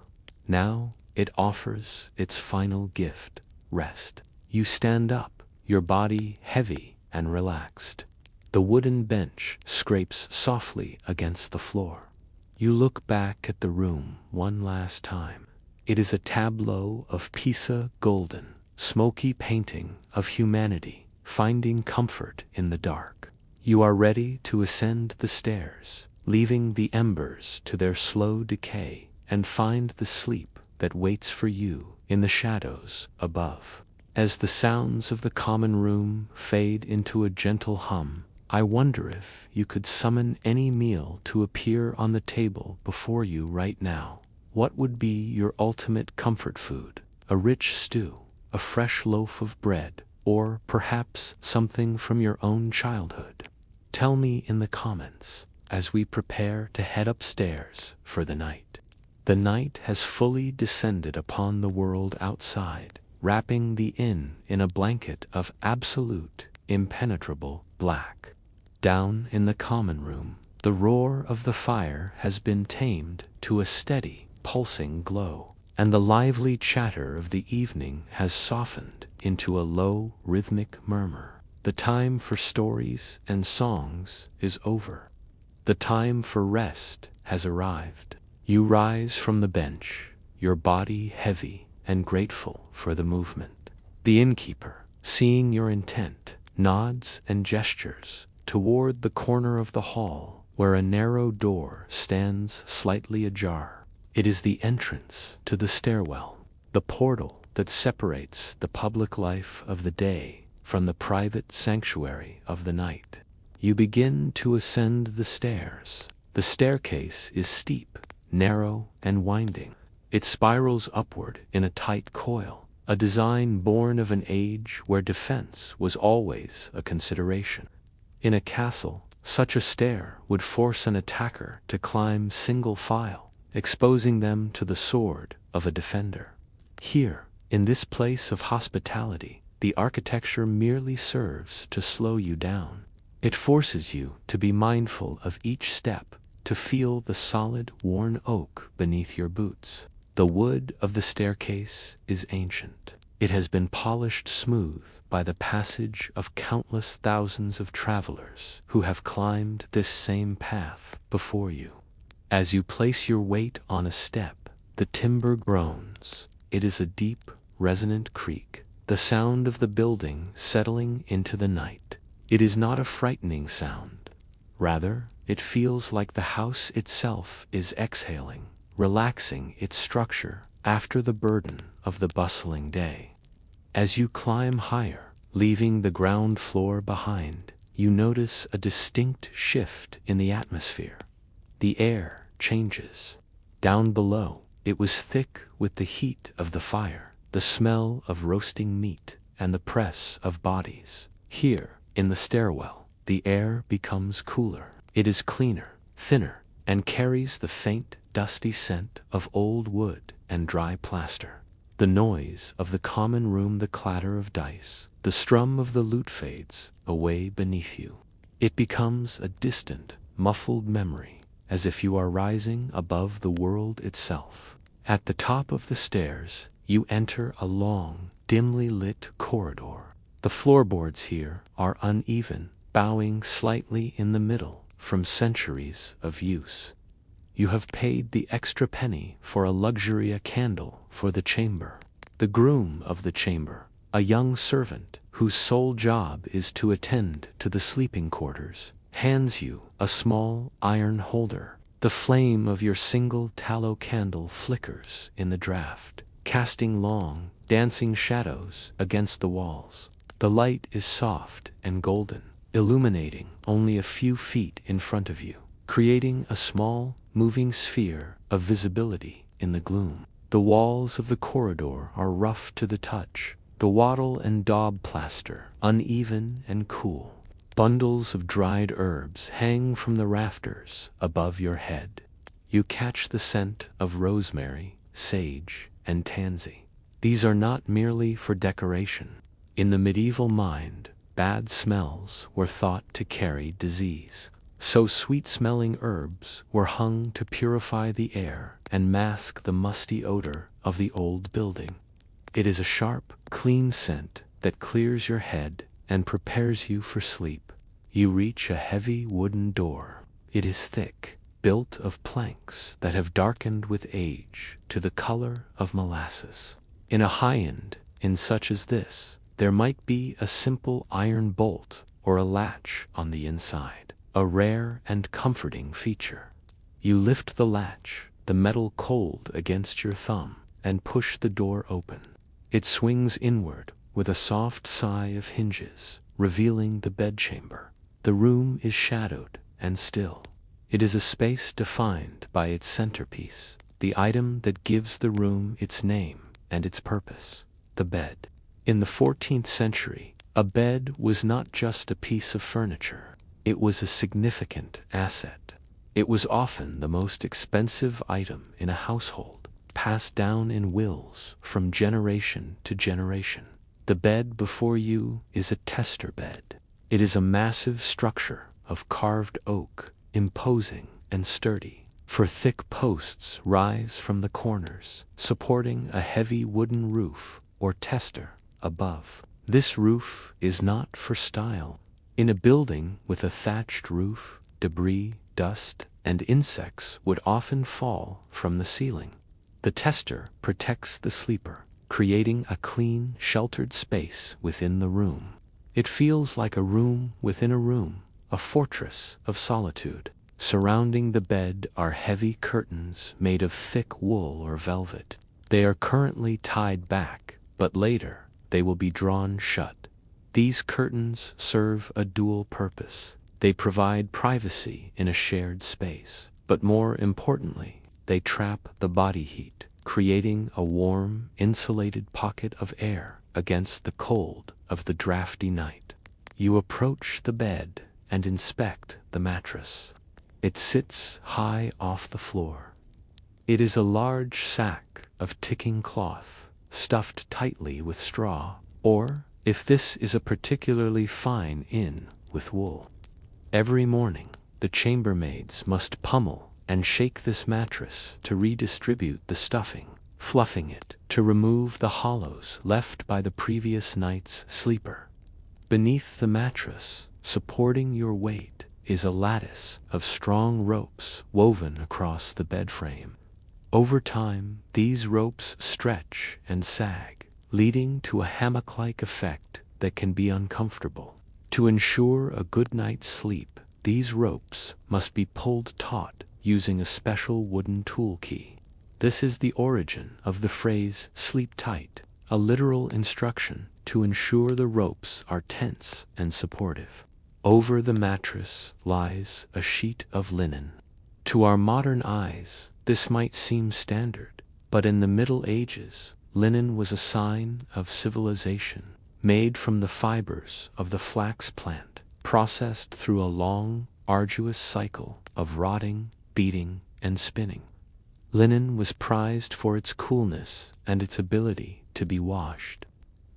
Now it offers its final gift, rest. You stand up, your body heavy and relaxed. The wooden bench scrapes softly against the floor. You look back at the room one last time. It is a tableau of Pisa golden, smoky painting of humanity, finding comfort in the dark. You are ready to ascend the stairs, leaving the embers to their slow decay, and find the sleep that waits for you in the shadows above. As the sounds of the common room fade into a gentle hum, I wonder if you could summon any meal to appear on the table before you right now. What would be your ultimate comfort food? A rich stew, a fresh loaf of bread, or perhaps something from your own childhood? Tell me in the comments as we prepare to head upstairs for the night. The night has fully descended upon the world outside, wrapping the inn in a blanket of absolute, impenetrable black. Down in the common room, the roar of the fire has been tamed to a steady, pulsing glow, and the lively chatter of the evening has softened into a low, rhythmic murmur. The time for stories and songs is over. The time for rest has arrived. You rise from the bench, your body heavy and grateful for the movement. The innkeeper, seeing your intent, nods and gestures toward the corner of the hall where a narrow door stands slightly ajar. It is the entrance to the stairwell, the portal that separates the public life of the day from the private sanctuary of the night. You begin to ascend the stairs. The staircase is steep, narrow, and winding. It spirals upward in a tight coil, a design born of an age where defense was always a consideration. In a castle, such a stair would force an attacker to climb single file, exposing them to the sword of a defender. Here, in this place of hospitality, the architecture merely serves to slow you down. It forces you to be mindful of each step, to feel the solid, worn oak beneath your boots. The wood of the staircase is ancient. It has been polished smooth by the passage of countless thousands of travelers who have climbed this same path before you. As you place your weight on a step, the timber groans. It is a deep, resonant creak, the sound of the building settling into the night. It is not a frightening sound. Rather, it feels like the house itself is exhaling, relaxing its structure after the burden of the bustling day. As you climb higher, leaving the ground floor behind, you notice a distinct shift in the atmosphere. The air changes. Down below, it was thick with the heat of the fire, the smell of roasting meat, and the press of bodies. Here, in the stairwell, the air becomes cooler. It is cleaner, thinner, and carries the faint, dusty scent of old wood and dry plaster. The noise of the common room, the clatter of dice, the strum of the lute fades away beneath you. It becomes a distant, muffled memory, as if you are rising above the world itself. At the top of the stairs, you enter a long, dimly lit corridor. The floorboards here are uneven, bowing slightly in the middle from centuries of use. You have paid the extra penny for a luxury candle for the chamber. The groom of the chamber, a young servant whose sole job is to attend to the sleeping quarters, hands you a small iron holder. The flame of your single tallow candle flickers in the draught, casting long, dancing shadows against the walls. The light is soft and golden, illuminating only a few feet in front of you, creating a small, moving sphere of visibility in the gloom. The walls of the corridor are rough to the touch, the wattle and daub plaster uneven and cool. Bundles of dried herbs hang from the rafters above your head. You catch the scent of rosemary, sage, and tansy. These are not merely for decoration. In the medieval mind, bad smells were thought to carry disease. So sweet-smelling herbs were hung to purify the air and mask the musty odor of the old building. It is a sharp, clean scent that clears your head and prepares you for sleep. You reach a heavy wooden door. It is thick, built of planks that have darkened with age to the color of molasses. In a high-end inn such as this, there might be a simple iron bolt or a latch on the inside, a rare and comforting feature. You lift the latch, the metal cold against your thumb, and push the door open. It swings inward with a soft sigh of hinges, revealing the bedchamber. The room is shadowed and still. It is a space defined by its centerpiece, the item that gives the room its name and its purpose, the bed. In the 14th century, a bed was not just a piece of furniture. It was a significant asset. It was often the most expensive item in a household, passed down in wills from generation to generation. The bed before you is a tester bed. It is a massive structure of carved oak, imposing and sturdy, for thick posts rise from the corners, supporting a heavy wooden roof or tester above. This roof is not for style. In a building with a thatched roof, debris, dust, and insects would often fall from the ceiling. The tester protects the sleeper, creating a clean, sheltered space within the room. It feels like a room within a room, a fortress of solitude. Surrounding the bed are heavy curtains made of thick wool or velvet. They are currently tied back, but later they will be drawn shut. These curtains serve a dual purpose. They provide privacy in a shared space, but more importantly, they trap the body heat, creating a warm, insulated pocket of air against the cold of the drafty night. You approach the bed and inspect the mattress. It sits high off the floor. It is a large sack of ticking cloth, stuffed tightly with straw, or, if this is a particularly fine inn, with wool. Every morning, the chambermaids must pummel and shake this mattress to redistribute the stuffing, fluffing it to remove the hollows left by the previous night's sleeper. Beneath the mattress, supporting your weight, is a lattice of strong ropes woven across the bed frame. Over time, these ropes stretch and sag, leading to a hammock-like effect that can be uncomfortable. To ensure a good night's sleep, these ropes must be pulled taut using a special wooden tool key. This is the origin of the phrase "sleep tight," a literal instruction to ensure the ropes are tense and supportive. Over the mattress lies a sheet of linen. To our modern eyes, this might seem standard, but in the Middle Ages, linen was a sign of civilization, made from the fibers of the flax plant, processed through a long, arduous cycle of rotting, beating, and spinning. Linen was prized for its coolness and its ability to be washed.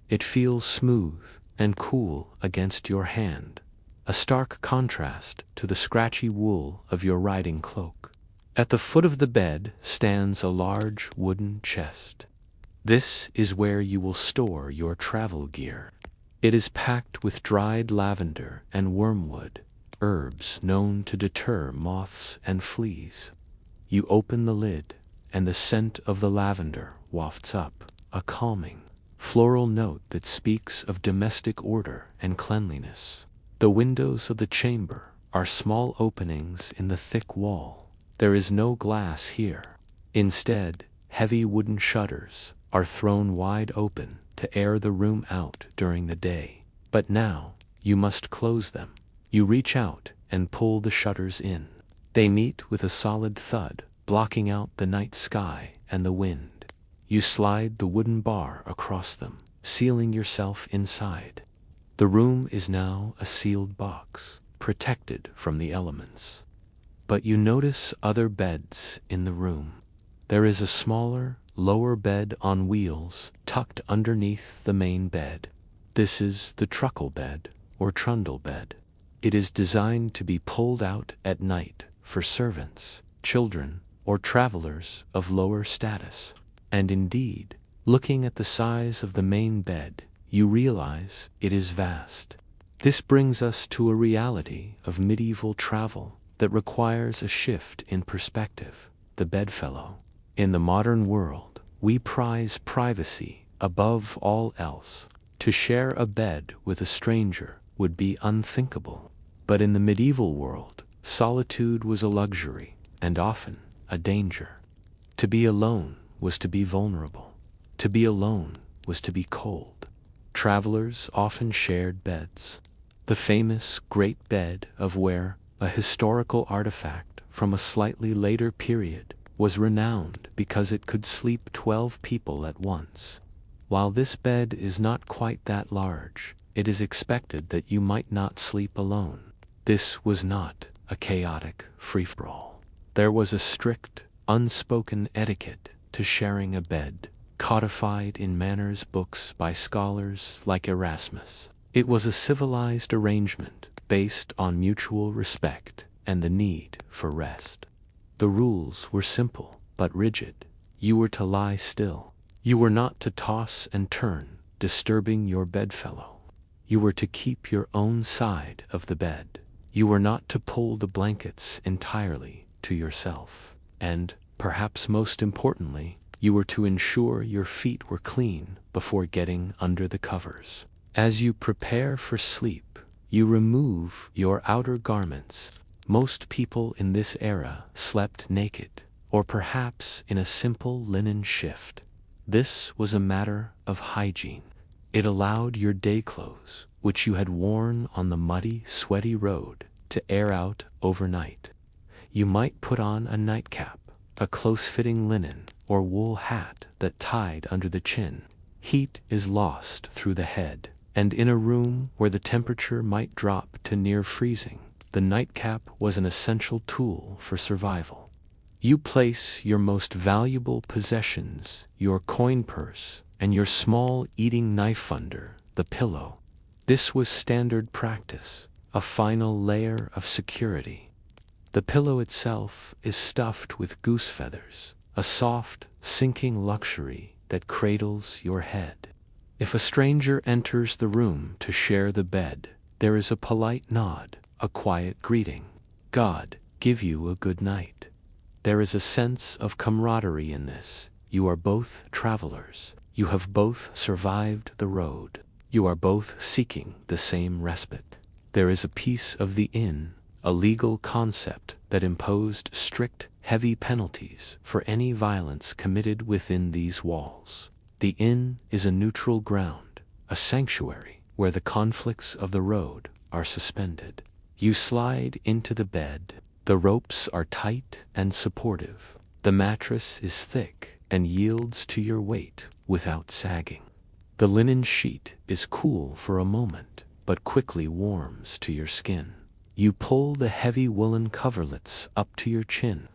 It feels smooth and cool against your hand, a stark contrast to the scratchy wool of your riding cloak. At the foot of the bed stands a large wooden chest. This is where you will store your travel gear. It is packed with dried lavender and wormwood, herbs known to deter moths and fleas. You open the lid, and the scent of the lavender wafts up, a calming, floral note that speaks of domestic order and cleanliness. The windows of the chamber are small openings in the thick wall. There is no glass here. Instead, heavy wooden shutters are thrown wide open to air the room out during the day. But now, you must close them. You reach out and pull the shutters in. They meet with a solid thud, blocking out the night sky and the wind. You slide the wooden bar across them, sealing yourself inside. The room is now a sealed box, protected from the elements. But you notice other beds in the room. There is a smaller, lower bed on wheels tucked underneath the main bed. This is the truckle bed, or trundle bed. It is designed to be pulled out at night for servants, children, or travelers of lower status. And indeed, looking at the size of the main bed, you realize it is vast. This brings us to a reality of medieval travel that requires a shift in perspective: the bedfellow. In the modern world, we prize privacy above all else. To share a bed with a stranger would be unthinkable. But in the medieval world, solitude was a luxury, and often a danger. To be alone was to be vulnerable. To be alone was to be cold. Travelers often shared beds. The famous Great Bed of Ware, a historical artifact from a slightly later period, was renowned because it could sleep 12 people at once. While this bed is not quite that large, it is expected that you might not sleep alone. This was not a chaotic free-for-all. There was a strict, unspoken etiquette to sharing a bed, codified in manners books by scholars like Erasmus. It was a civilized arrangement based on mutual respect and the need for rest. The rules were simple but rigid. You were to lie still. You were not to toss and turn, disturbing your bedfellow. You were to keep your own side of the bed. You were not to pull the blankets entirely to yourself. And, perhaps most importantly, you were to ensure your feet were clean before getting under the covers. As you prepare for sleep, you remove your outer garments. Most people in this era slept naked, or perhaps in a simple linen shift. This was a matter of hygiene. It allowed your day clothes, which you had worn on the muddy, sweaty road, to air out overnight. You might put on a nightcap, a close-fitting linen or wool hat that tied under the chin. Heat is lost through the head, and in a room where the temperature might drop to near freezing, the nightcap was an essential tool for survival. You place your most valuable possessions, your coin purse, and your small eating knife under the pillow. This was standard practice, a final layer of security. The pillow itself is stuffed with goose feathers, a soft, sinking luxury that cradles your head. If a stranger enters the room to share the bed, there is a polite nod, a quiet greeting. God give you a good night. There is a sense of camaraderie in this. You are both travelers. You have both survived the road. You are both seeking the same respite. There is a piece of the inn, a legal concept that imposed strict, heavy penalties for any violence committed within these walls. The inn is a neutral ground, a sanctuary where the conflicts of the road are suspended. You slide into the bed. The ropes are tight and supportive. The mattress is thick and yields to your weight without sagging. The linen sheet is cool for a moment, but quickly warms to your skin. You pull the heavy woolen coverlets up to your chin.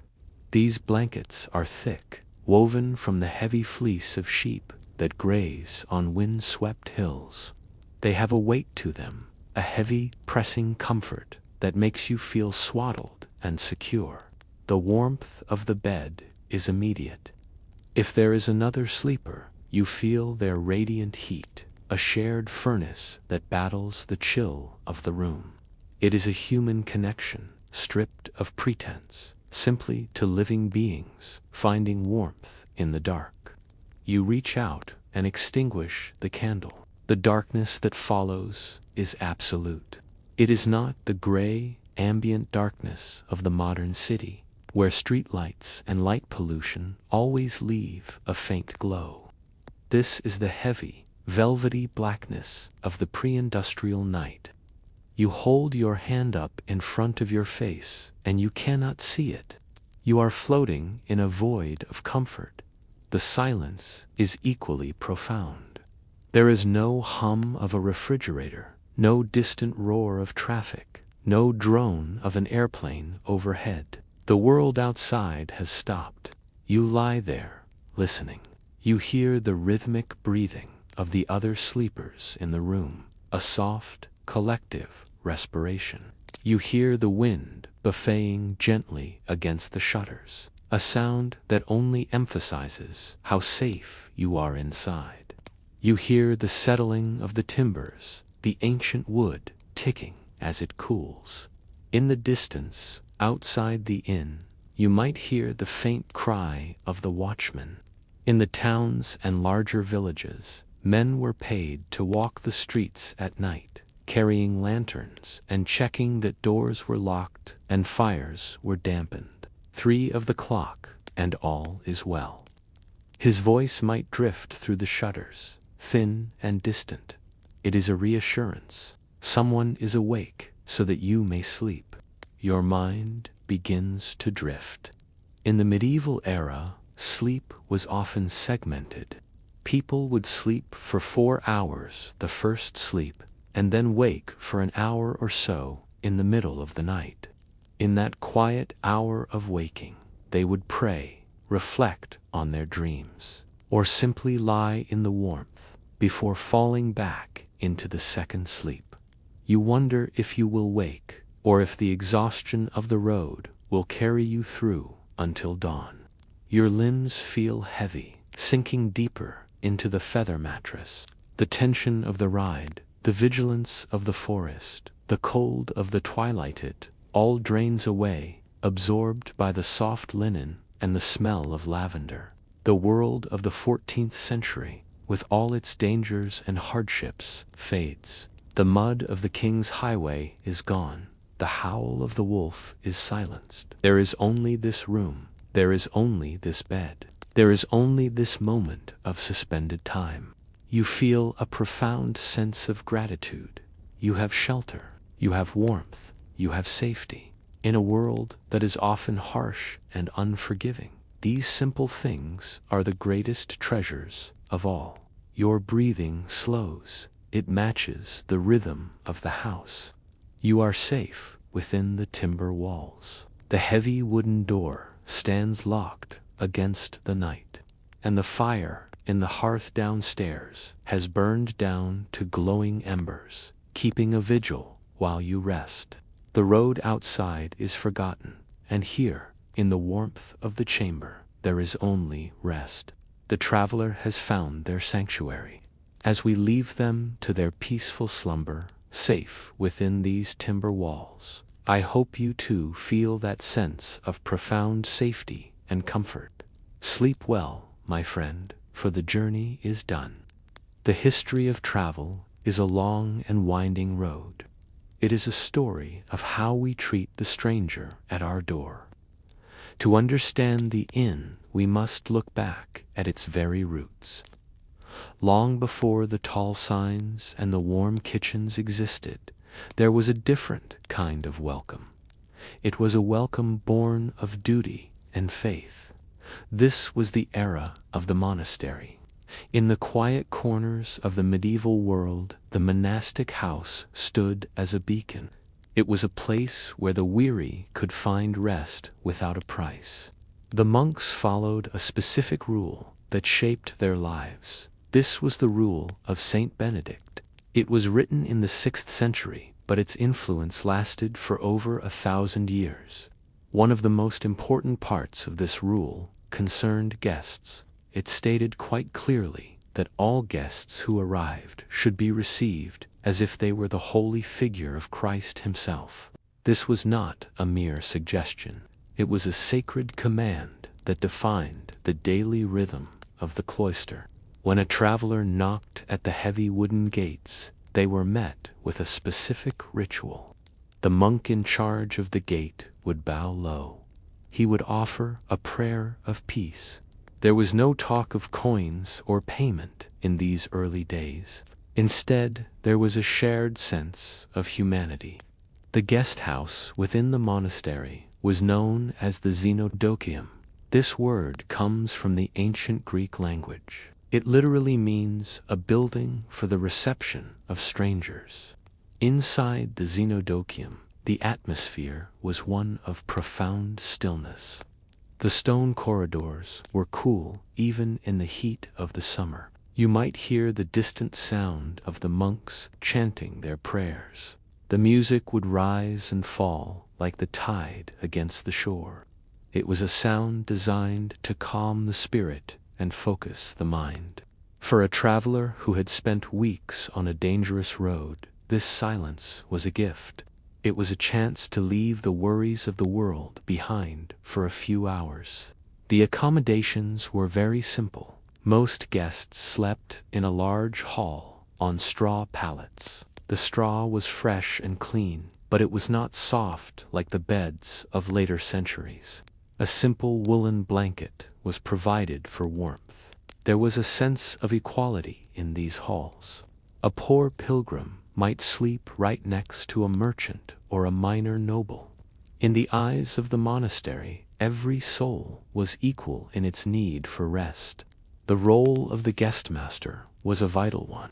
These blankets are thick, woven from the heavy fleece of sheep that graze on wind-swept hills. They have a weight to them, a heavy, pressing comfort that makes you feel swaddled and secure. The warmth of the bed is immediate. If there is another sleeper, you feel their radiant heat, a shared furnace that battles the chill of the room. It is a human connection, stripped of pretense, simply to living beings, finding warmth in the dark. You reach out and extinguish the candle. The darkness that follows is absolute. It is not the gray, ambient darkness of the modern city, where streetlights and light pollution always leave a faint glow. This is the heavy, velvety blackness of the pre-industrial night. You hold your hand up in front of your face, and you cannot see it. You are floating in a void of comfort. The silence is equally profound. There is no hum of a refrigerator, no distant roar of traffic, no drone of an airplane overhead. The world outside has stopped. You lie there, listening. You hear the rhythmic breathing of the other sleepers in the room, a soft, collective respiration. You hear the wind buffeting gently against the shutters, a sound that only emphasizes how safe you are inside. You hear the settling of the timbers, the ancient wood ticking as it cools. In the distance, outside the inn, you might hear the faint cry of the watchman. In the towns and larger villages, men were paid to walk the streets at night, carrying lanterns and checking that doors were locked and fires were dampened. 3 of the clock, and all is well. His voice might drift through the shutters, thin and distant. It is a reassurance. Someone is awake so that you may sleep. Your mind begins to drift. In the medieval era, sleep was often segmented. People would sleep for 4 hours, the first sleep, and then wake for an hour or so in the middle of the night. In that quiet hour of waking, they would pray, reflect on their dreams, or simply lie in the warmth before falling back into the second sleep. You wonder if you will wake, or if the exhaustion of the road will carry you through until dawn. Your limbs feel heavy, sinking deeper into the feather mattress. The tension of the ride, the vigilance of the forest, the cold of the twilighted, all drains away, absorbed by the soft linen and the smell of lavender. The world of the 14th century, with all its dangers and hardships, fades. The mud of the king's highway is gone. The howl of the wolf is silenced. There is only this room. There is only this bed. There is only this moment of suspended time. You feel a profound sense of gratitude. You have shelter. You have warmth. You have safety. In a world that is often harsh and unforgiving, these simple things are the greatest treasures of all. Your breathing slows. It matches the rhythm of the house. You are safe within the timber walls. The heavy wooden door stands locked against the night, and the fire in the hearth downstairs has burned down to glowing embers, keeping a vigil while you rest. The road outside is forgotten, and here, in the warmth of the chamber, there is only rest. The traveler has found their sanctuary. As we leave them to their peaceful slumber, safe within these timber walls, I hope you too feel that sense of profound safety and comfort. Sleep well, my friend, for the journey is done. The history of travel is a long and winding road. It is a story of how we treat the stranger at our door. To understand the inn, we must look back at its very roots. Long before the tall signs and the warm kitchens existed, there was a different kind of welcome. It was a welcome born of duty and faith. This was the era of the monastery. In the quiet corners of the medieval world, the monastic house stood as a beacon. It was a place where the weary could find rest without a price. The monks followed a specific rule that shaped their lives. This was the rule of Saint Benedict. It was written in the 6th century, but its influence lasted for over 1,000 years. One of the most important parts of this rule concerned guests. It stated quite clearly that all guests who arrived should be received as if they were the holy figure of Christ himself. This was not a mere suggestion. It was a sacred command that defined the daily rhythm of the cloister. When a traveler knocked at the heavy wooden gates, they were met with a specific ritual. The monk in charge of the gate would bow low. He would offer a prayer of peace. There was no talk of coins or payment in these early days. Instead, there was a shared sense of humanity. The guest house within the monastery was known as the xenodochium. This word comes from the ancient Greek language. It literally means a building for the reception of strangers. Inside the xenodochium, the atmosphere was one of profound stillness. The stone corridors were cool even in the heat of the summer. You might hear the distant sound of the monks chanting their prayers. The music would rise and fall like the tide against the shore. It was a sound designed to calm the spirit and focus the mind. For a traveler who had spent weeks on a dangerous road, this silence was a gift. It was a chance to leave the worries of the world behind for a few hours. The accommodations were very simple. Most guests slept in a large hall on straw pallets. The straw was fresh and clean, but it was not soft like the beds of later centuries. A simple woolen blanket was provided for warmth. There was a sense of equality in these halls. A poor pilgrim might sleep right next to a merchant or a minor noble. In the eyes of the monastery, every soul was equal in its need for rest. The role of the guest master was a vital one.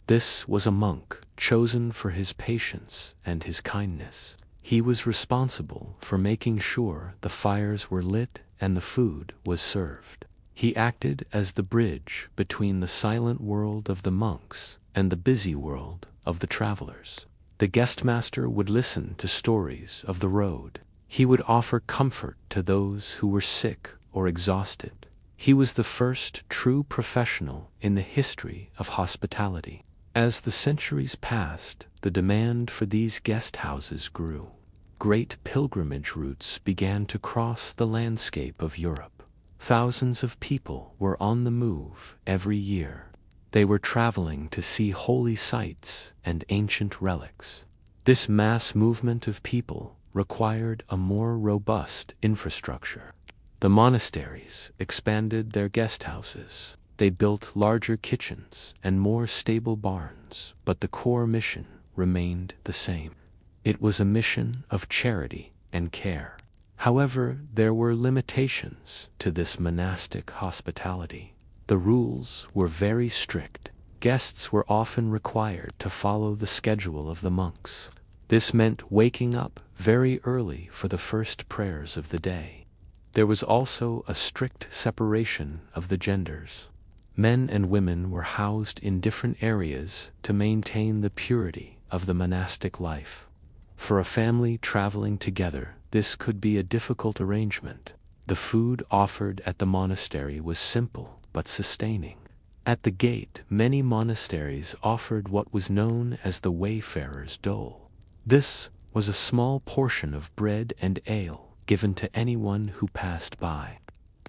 This was a monk chosen for his patience and his kindness. He was responsible for making sure the fires were lit and the food was served. He acted as the bridge between the silent world of the monks and the busy world of the travelers. The guest master would listen to stories of the road. He would offer comfort to those who were sick or exhausted. He was the first true professional in the history of hospitality. As the centuries passed, the demand for these guest houses grew. Great pilgrimage routes began to cross the landscape of Europe. Thousands of people were on the move every year. They were traveling to see holy sites and ancient relics. This mass movement of people required a more robust infrastructure. The monasteries expanded their guest houses. They built larger kitchens and more stable barns, but the core mission remained the same. It was a mission of charity and care. However, there were limitations to this monastic hospitality. The rules were very strict. Guests were often required to follow the schedule of the monks. This meant waking up very early for the first prayers of the day. There was also a strict separation of the genders. Men and women were housed in different areas to maintain the purity of the monastic life. For a family traveling together, this could be a difficult arrangement. The food offered at the monastery was simple but sustaining. At the gate, many monasteries offered what was known as the wayfarer's dole. This was a small portion of bread and ale given to anyone who passed by.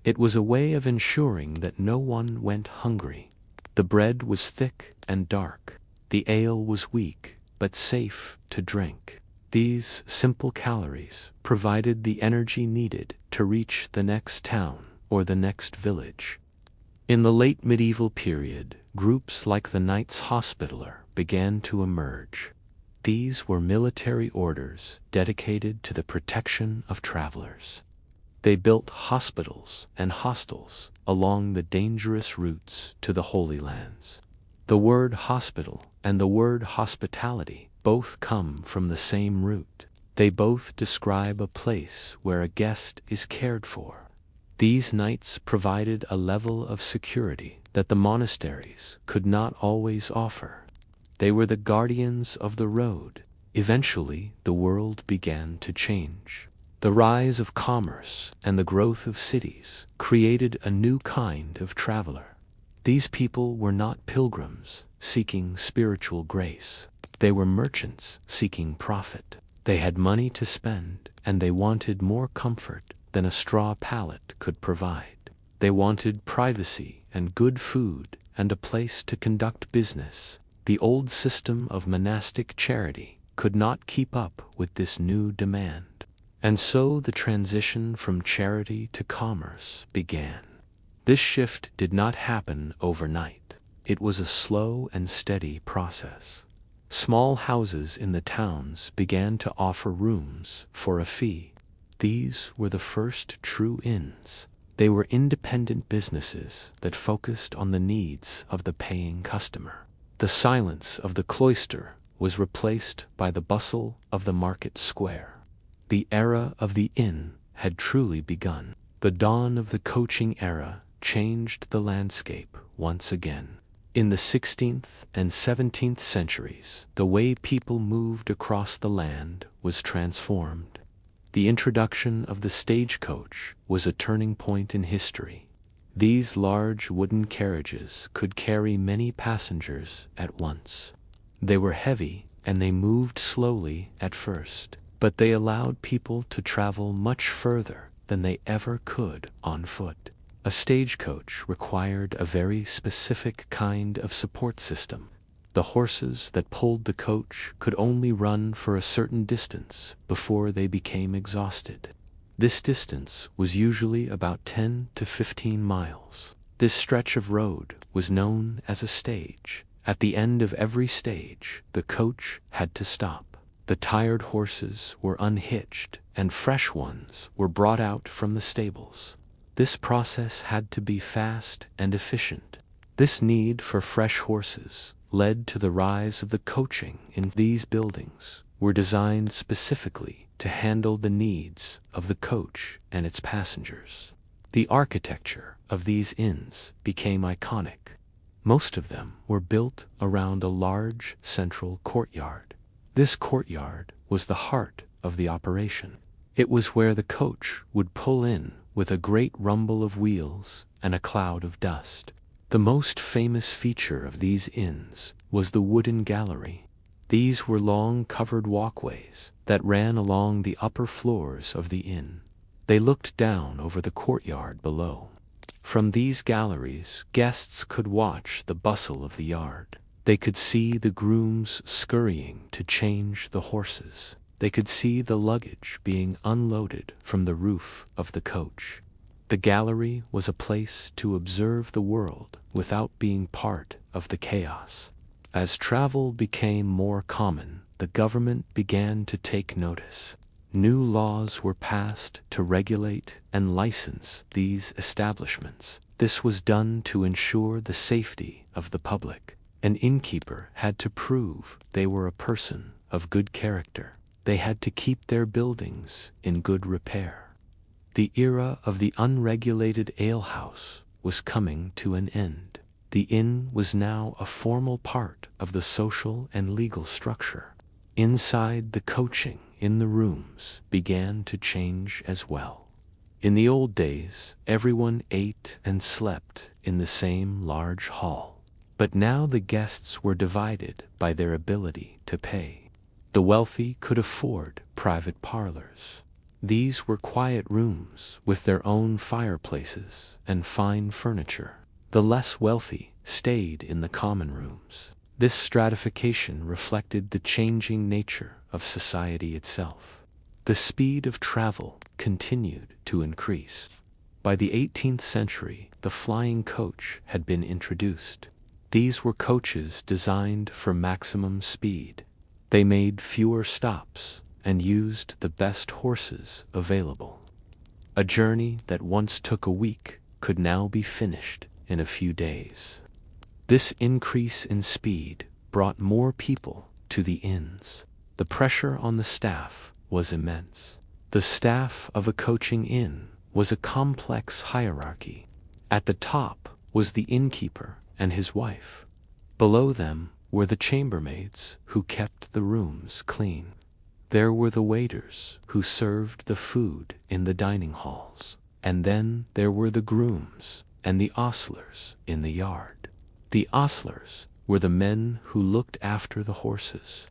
It was a way of ensuring that no one went hungry. The bread was thick and dark. The ale was weak but safe to drink. These simple calories provided the energy needed to reach the next town or the next village. In the late medieval period, groups like the Knights Hospitaller began to emerge. These were military orders dedicated to the protection of travelers. They built hospitals and hostels along the dangerous routes to the Holy Lands. The word hospital and the word hospitality both come from the same root. They both describe a place where a guest is cared for. These knights provided a level of security that the monasteries could not always offer. They were the guardians of the road. Eventually, the world began to change. The rise of commerce and the growth of cities created a new kind of traveler. These people were not pilgrims seeking spiritual grace. They were merchants seeking profit. They had money to spend, and they wanted more comfort than a straw pallet could provide. They wanted privacy and good food and a place to conduct business. The old system of monastic charity could not keep up with this new demand. And so the transition from charity to commerce began. This shift did not happen overnight. It was a slow and steady process. Small houses in the towns began to offer rooms for a fee. These were the first true inns. They were independent businesses that focused on the needs of the paying customer. The silence of the cloister was replaced by the bustle of the market square. The era of the inn had truly begun. The dawn of the coaching era changed the landscape once again. In the 16th and 17th centuries, the way people moved across the land was transformed. The introduction of the stagecoach was a turning point in history. These large wooden carriages could carry many passengers at once. They were heavy and they moved slowly at first, but they allowed people to travel much further than they ever could on foot. A stagecoach required a very specific kind of support system. The horses that pulled the coach could only run for a certain distance before they became exhausted. This distance was usually about 10 to 15 miles. This stretch of road was known as a stage. At the end of every stage, the coach had to stop. The tired horses were unhitched, and fresh ones were brought out from the stables. This process had to be fast and efficient. This need for fresh horses led to the rise of the coaching in these buildings, were designed specifically to handle the needs of the coach and its passengers. The architecture of these inns became iconic. Most of them were built around a large central courtyard. This courtyard was the heart of the operation. It was where the coach would pull in with a great rumble of wheels and a cloud of dust. The most famous feature of these inns was the wooden gallery. These were long covered walkways that ran along the upper floors of the inn. They looked down over the courtyard below. From these galleries, guests could watch the bustle of the yard. They could see the grooms scurrying to change the horses. They could see the luggage being unloaded from the roof of the coach. The gallery was a place to observe the world without being part of the chaos. As travel became more common, the government began to take notice. New laws were passed to regulate and license these establishments. This was done to ensure the safety of the public. An innkeeper had to prove they were a person of good character. They had to keep their buildings in good repair. The era of the unregulated alehouse was coming to an end. The inn was now a formal part of the social and legal structure. Inside, the coaching in the rooms began to change as well. In the old days, everyone ate and slept in the same large hall. But now the guests were divided by their ability to pay. The wealthy could afford private parlors. These were quiet rooms with their own fireplaces and fine furniture. The less wealthy stayed in the common rooms. This stratification reflected the changing nature of society itself. The speed of travel continued to increase. By the 18th century, the flying coach had been introduced. These were coaches designed for maximum speed. They made fewer stops and used the best horses available. A journey that once took a week could now be finished in a few days. This increase in speed brought more people to the inns. The pressure on the staff was immense. The staff of a coaching inn was a complex hierarchy. At the top was the innkeeper and his wife. Below them were the chambermaids who kept the rooms clean. There were the waiters who served the food in the dining halls. And then there were the grooms and the ostlers in the yard. The ostlers were the men who looked after the horses.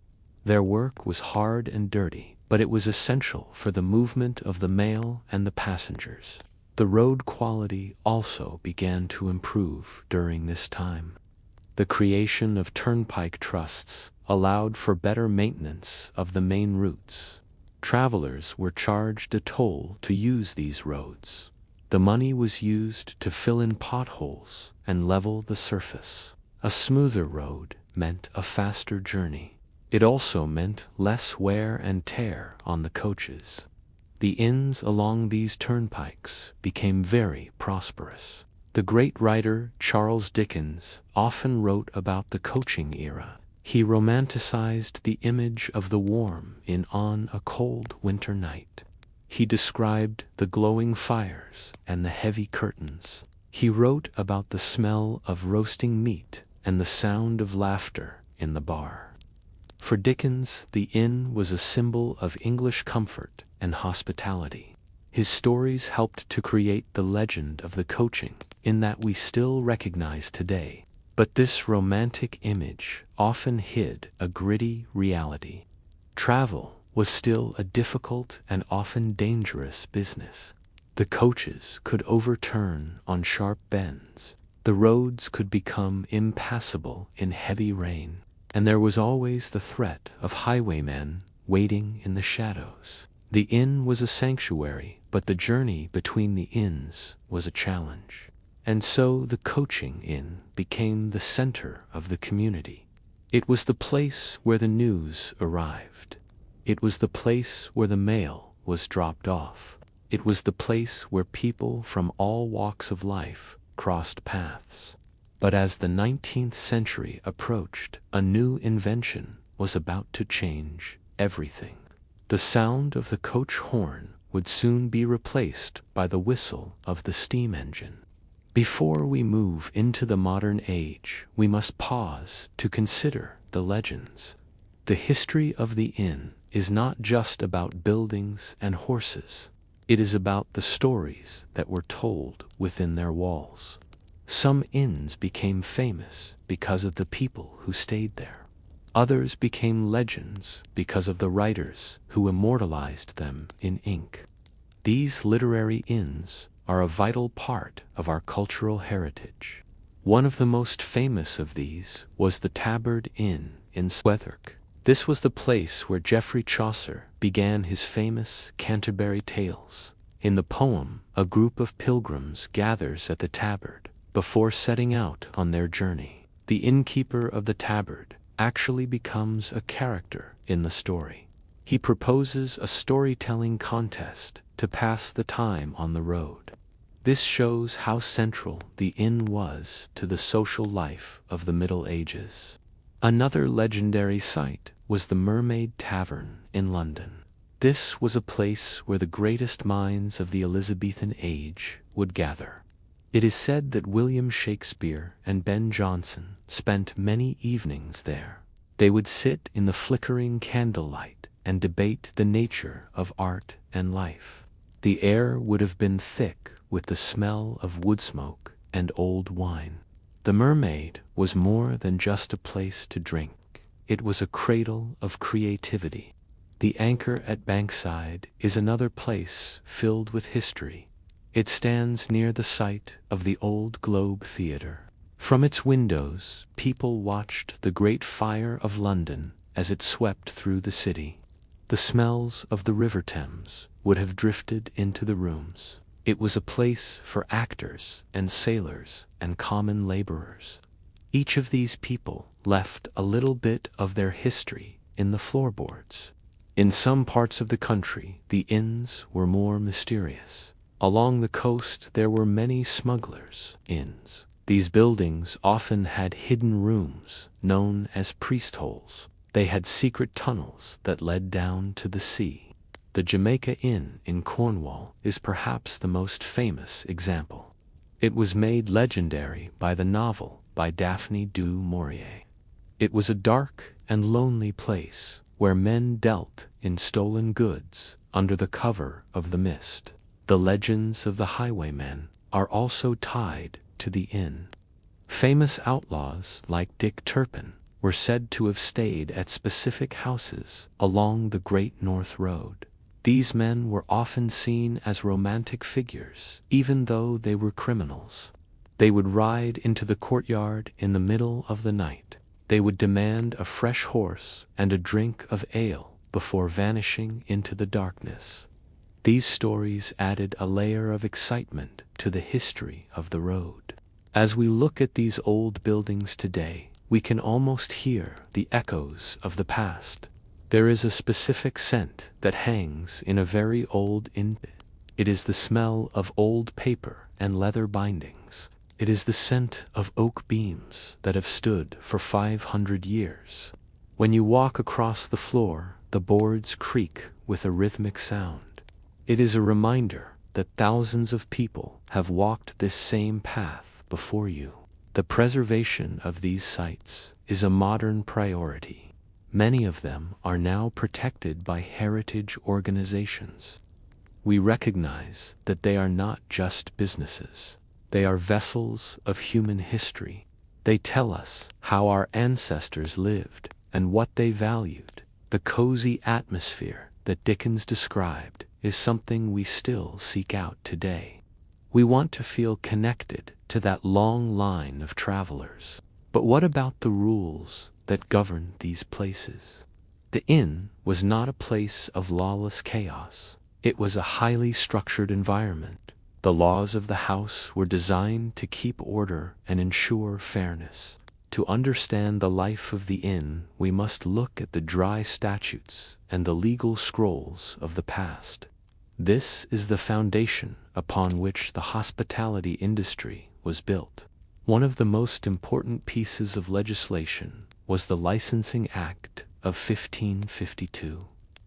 Their work was hard and dirty, but it was essential for the movement of the mail and the passengers. The road quality also began to improve during this time. The creation of turnpike trusts allowed for better maintenance of the main routes. Travelers were charged a toll to use these roads. The money was used to fill in potholes and level the surface. A smoother road meant a faster journey. It also meant less wear and tear on the coaches. The inns along these turnpikes became very prosperous. The great writer Charles Dickens often wrote about the coaching era. He romanticized the image of the warm inn on a cold winter night. He described the glowing fires and the heavy curtains. He wrote about the smell of roasting meat and the sound of laughter in the bar. For Dickens, the inn was a symbol of English comfort and hospitality. His stories helped to create the legend of the coaching inn that we still recognize today. But this romantic image often hid a gritty reality. Travel was still a difficult and often dangerous business. The coaches could overturn on sharp bends. The roads could become impassable in heavy rain, and there was always the threat of highwaymen waiting in the shadows. The inn was a sanctuary, but the journey between the inns was a challenge. And so the coaching inn became the center of the community. It was the place where the news arrived. It was the place where the mail was dropped off. It was the place where people from all walks of life crossed paths. But as the 19th century approached, a new invention was about to change everything. The sound of the coach horn would soon be replaced by the whistle of the steam engine. Before we move into the modern age, we must pause to consider the legends. The history of the inn is not just about buildings and horses. It is about the stories that were told within their walls. Some inns became famous because of the people who stayed there. Others became legends because of the writers who immortalized them in ink. These literary inns are a vital part of our cultural heritage. One of the most famous of these was the Tabard Inn in Sweathurk. This was the place where Geoffrey Chaucer began his famous Canterbury Tales. In the poem, a group of pilgrims gathers at the Tabard before setting out on their journey. The innkeeper of the Tabard actually becomes a character in the story. He proposes a storytelling contest to pass the time on the road. This shows how central the inn was to the social life of the Middle Ages. Another legendary site was the Mermaid Tavern in London. This was a place where the greatest minds of the Elizabethan age would gather. It is said that William Shakespeare and Ben Jonson spent many evenings there. They would sit in the flickering candlelight and debate the nature of art and life. The air would have been thick with the smell of wood smoke and old wine. The Mermaid was more than just a place to drink. It was a cradle of creativity. The Anchor at Bankside is another place filled with history. It stands near the site of the old Globe Theatre. From its windows, people watched the Great Fire of London as it swept through the city. The smells of the River Thames would have drifted into the rooms. It was a place for actors and sailors and common laborers. Each of these people left a little bit of their history in the floorboards. In some parts of the country, the inns were more mysterious. Along the coast, there were many smugglers' inns. These buildings often had hidden rooms known as priest holes. They had secret tunnels that led down to the sea. The Jamaica Inn in Cornwall is perhaps the most famous example. It was made legendary by the novel by Daphne du Maurier. It was a dark and lonely place where men dealt in stolen goods under the cover of the mist. The legends of the highwaymen are also tied to the inn. Famous outlaws like Dick Turpin were said to have stayed at specific houses along the Great North Road. These men were often seen as romantic figures, even though they were criminals. They would ride into the courtyard in the middle of the night. They would demand a fresh horse and a drink of ale before vanishing into the darkness. These stories added a layer of excitement to the history of the road. As we look at these old buildings today, we can almost hear the echoes of the past. There is a specific scent that hangs in a very old inn. It is the smell of old paper and leather bindings. It is the scent of oak beams that have stood for 500 years. When you walk across the floor, the boards creak with a rhythmic sound. It is a reminder that thousands of people have walked this same path before you. The preservation of these sites is a modern priority. Many of them are now protected by heritage organizations. We recognize that they are not just businesses. They are vessels of human history. They tell us how our ancestors lived and what they valued. The cozy atmosphere that Dickens described is something we still seek out today. We want to feel connected to that long line of travelers. But what about the rules that govern these places? The inn was not a place of lawless chaos. It was a highly structured environment. The laws of the house were designed to keep order and ensure fairness. To understand the life of the inn, we must look at the dry statutes and the legal scrolls of the past. This is the foundation upon which the hospitality industry was built. One of the most important pieces of legislation was the Licensing Act of 1552.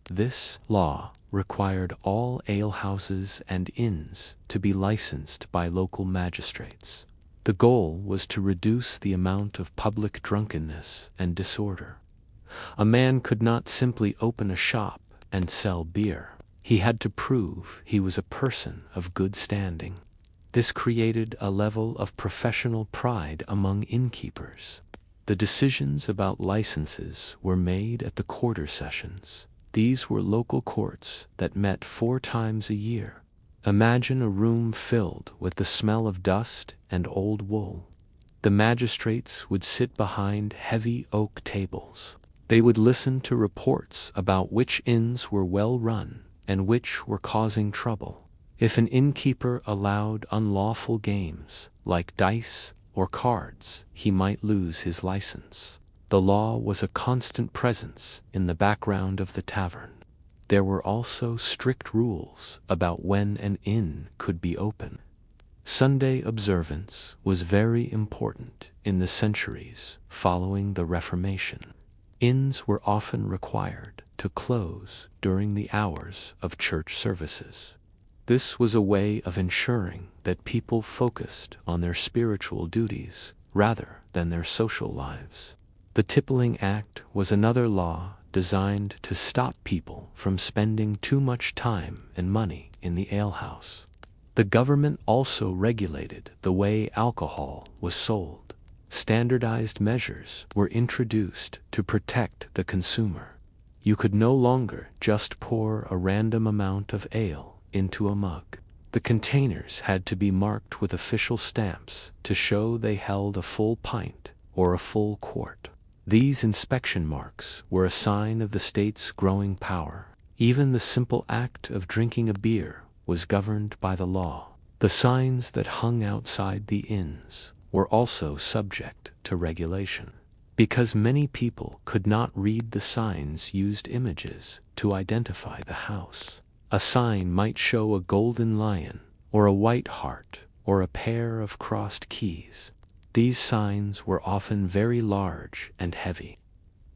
This law required all alehouses and inns to be licensed by local magistrates. The goal was to reduce the amount of public drunkenness and disorder. A man could not simply open a shop and sell beer. He had to prove he was a person of good standing. This created a level of professional pride among innkeepers. The decisions about licenses were made at the quarter sessions. These were local courts that met 4 times a year. Imagine a room filled with the smell of dust and old wool. The magistrates would sit behind heavy oak tables. They would listen to reports about which inns were well run and which were causing trouble. If an innkeeper allowed unlawful games, like dice or cards, he might lose his license. The law was a constant presence in the background of the tavern. There were also strict rules about when an inn could be open. Sunday observance was very important in the centuries following the Reformation. Inns were often required to close during the hours of church services. This was a way of ensuring that people focused on their spiritual duties rather than their social lives. The Tippling Act was another law designed to stop people from spending too much time and money in the alehouse. The government also regulated the way alcohol was sold. Standardized measures were introduced to protect the consumer. You could no longer just pour a random amount of ale into a mug. The containers had to be marked with official stamps to show they held a full pint or a full quart. These inspection marks were a sign of the state's growing power. Even the simple act of drinking a beer was governed by the law. The signs that hung outside the inns were also subject to regulation. Because many people could not read the signs, used images to identify the house. A sign might show a golden lion, or a white hart, or a pair of crossed keys. These signs were often very large and heavy.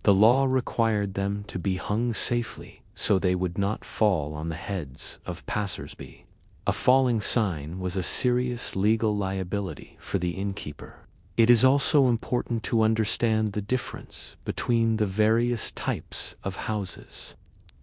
The law required them to be hung safely so they would not fall on the heads of passers-by. A falling sign was a serious legal liability for the innkeeper. It is also important to understand the difference between the various types of houses.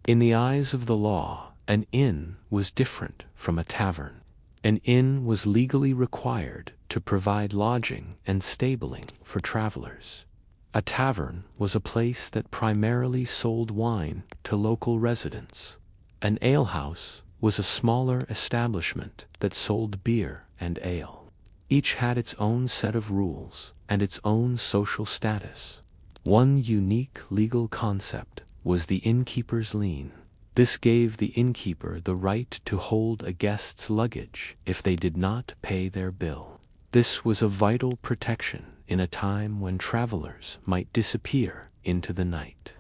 In the eyes of the law, an inn was different from a tavern. An inn was legally required to provide lodging and stabling for travelers. A tavern was a place that primarily sold wine to local residents. An alehouse was a smaller establishment that sold beer and ale. Each had its own set of rules and its own social status. One unique legal concept was the innkeeper's lien. This gave the innkeeper the right to hold a guest's luggage if they did not pay their bill. This was a vital protection in a time when travelers might disappear into the night.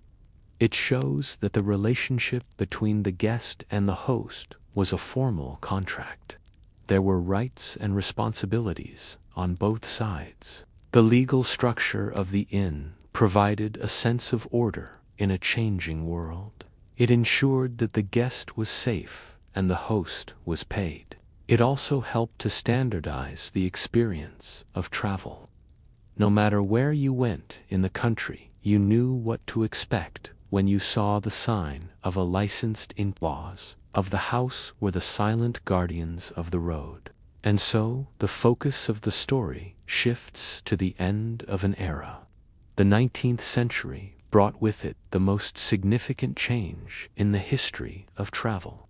It shows that the relationship between the guest and the host was a formal contract. There were rights and responsibilities on both sides. The legal structure of the inn provided a sense of order in a changing world. It ensured that the guest was safe and the host was paid. It also helped to standardize the experience of travel. No matter where you went in the country, you knew what to expect when you saw the sign of a licensed in-laws of the house were the silent guardians of the road. And so, the focus of the story shifts to the end of an era. The 19th century brought with it the most significant change in the history of travel.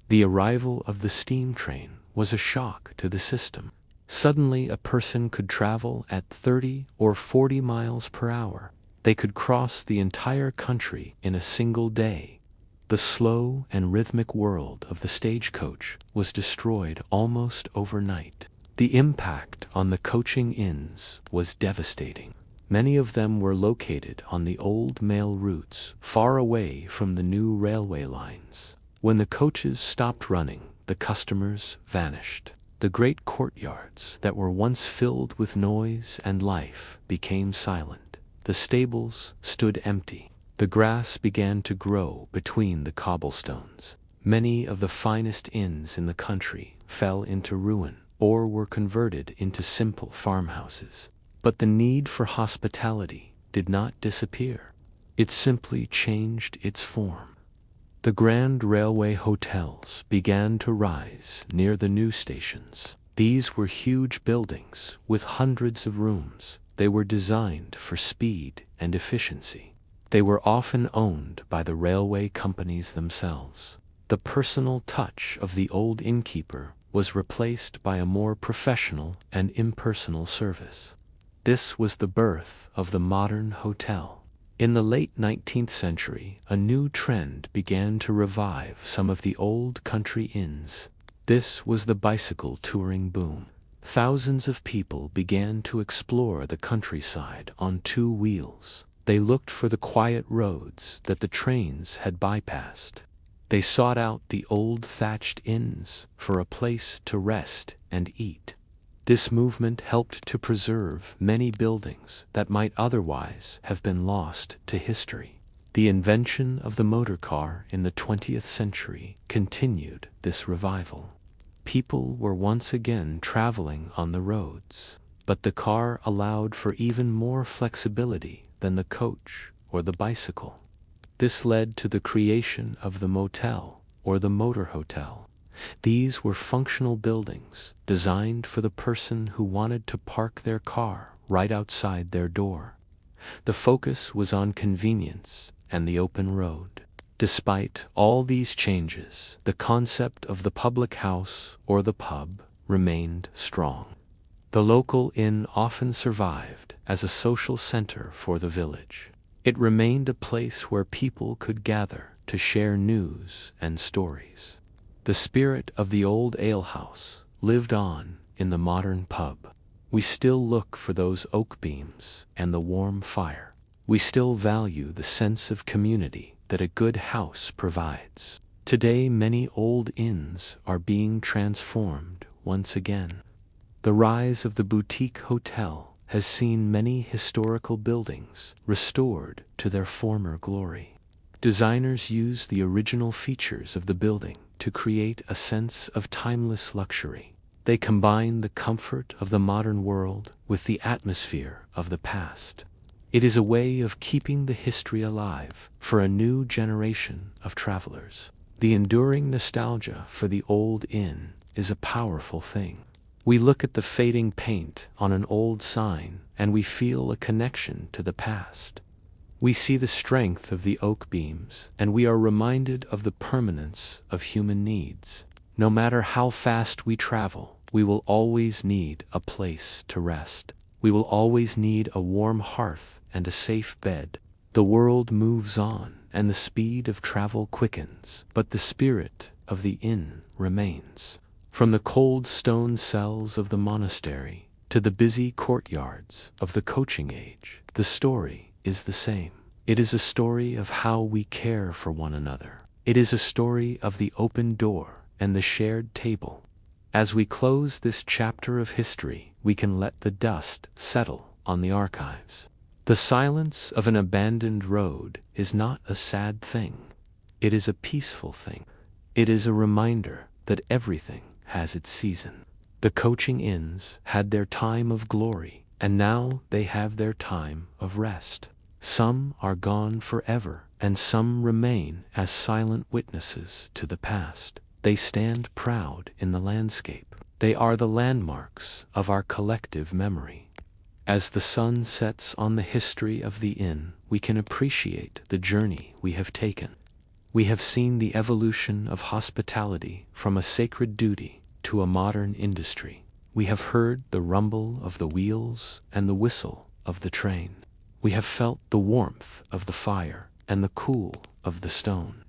The arrival of the steam train was a shock to the system. Suddenly, a person could travel at 30 or 40 miles per hour. They could cross the entire country in a single day. The slow and rhythmic world of the stagecoach was destroyed almost overnight. The impact on the coaching inns was devastating. Many of them were located on the old mail routes, far away from the new railway lines. When the coaches stopped running, the customers vanished. The great courtyards that were once filled with noise and life became silent. The stables stood empty. The grass began to grow between the cobblestones. Many of the finest inns in the country fell into ruin or were converted into simple farmhouses. But the need for hospitality did not disappear. It simply changed its form. The grand railway hotels began to rise near the new stations. These were huge buildings with hundreds of rooms. They were designed for speed and efficiency. They were often owned by the railway companies themselves. The personal touch of the old innkeeper was replaced by a more professional and impersonal service. This was the birth of the modern hotel. In the late 19th century, a new trend began to revive some of the old country inns. This was the bicycle touring boom. Thousands of people began to explore the countryside on two wheels. They looked for the quiet roads that the trains had bypassed. They sought out the old thatched inns for a place to rest and eat. This movement helped to preserve many buildings that might otherwise have been lost to history. The invention of the motor car in the 20th century continued this revival. People were once again traveling on the roads, but the car allowed for even more flexibility than the coach or the bicycle. This led to the creation of the motel or the motor hotel. These were functional buildings designed for the person who wanted to park their car right outside their door. The focus was on convenience and the open road. Despite all these changes, the concept of the public house or the pub remained strong. The local inn often survived as a social center for the village. It remained a place where people could gather to share news and stories. The spirit of the old alehouse lived on in the modern pub. We still look for those oak beams and the warm fire. We still value the sense of community that a good house provides. Today, many old inns are being transformed once again. The rise of the boutique hotel has seen many historical buildings restored to their former glory. Designers use the original features of the building to create a sense of timeless luxury. They combine the comfort of the modern world with the atmosphere of the past. It is a way of keeping the history alive for a new generation of travelers. The enduring nostalgia for the old inn is a powerful thing. We look at the fading paint on an old sign and we feel a connection to the past. We see the strength of the oak beams, and we are reminded of the permanence of human needs. No matter how fast we travel, we will always need a place to rest. We will always need a warm hearth and a safe bed. The world moves on, and the speed of travel quickens, but the spirit of the inn remains. From the cold stone cells of the monastery to the busy courtyards of the coaching age, the story is the same. It is a story of how we care for one another. It is a story of the open door and the shared table. As we close this chapter of history, we can let the dust settle on the archives. The silence of an abandoned road is not a sad thing. It is a peaceful thing. It is a reminder that everything has its season. The coaching inns had their time of glory, and now they have their time of rest. Some are gone forever, and some remain as silent witnesses to the past. They stand proud in the landscape. They are the landmarks of our collective memory. As the sun sets on the history of the inn, we can appreciate the journey we have taken. We have seen the evolution of hospitality from a sacred duty to a modern industry. We have heard the rumble of the wheels and the whistle of the train. We have felt the warmth of the fire and the cool of the stone.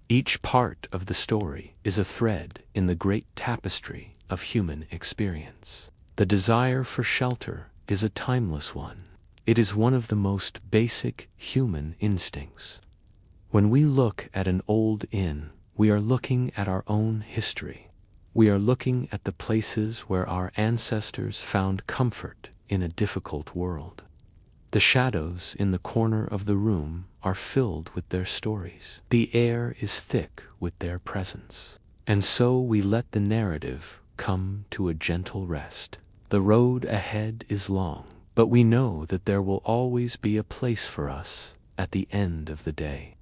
Each part of the story is a thread in the great tapestry of human experience. The desire for shelter is a timeless one. It is one of the most basic human instincts. When we look at an old inn, we are looking at our own history. We are looking at the places where our ancestors found comfort in a difficult world. The shadows in the corner of the room are filled with their stories. The air is thick with their presence. And so we let the narrative come to a gentle rest. The road ahead is long, but we know that there will always be a place for us at the end of the day.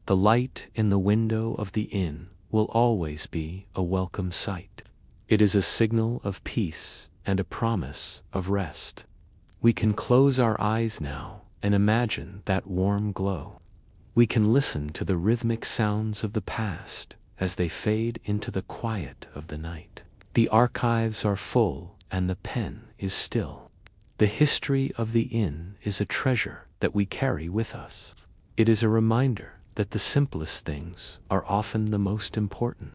The light in the window of the inn will always be a welcome sight. It is a signal of peace and a promise of rest. We can close our eyes now and imagine that warm glow. We can listen to the rhythmic sounds of the past as they fade into the quiet of the night. The archives are full and the pen is still. The history of the inn is a treasure that we carry with us. It is a reminder that the simplest things are often the most important.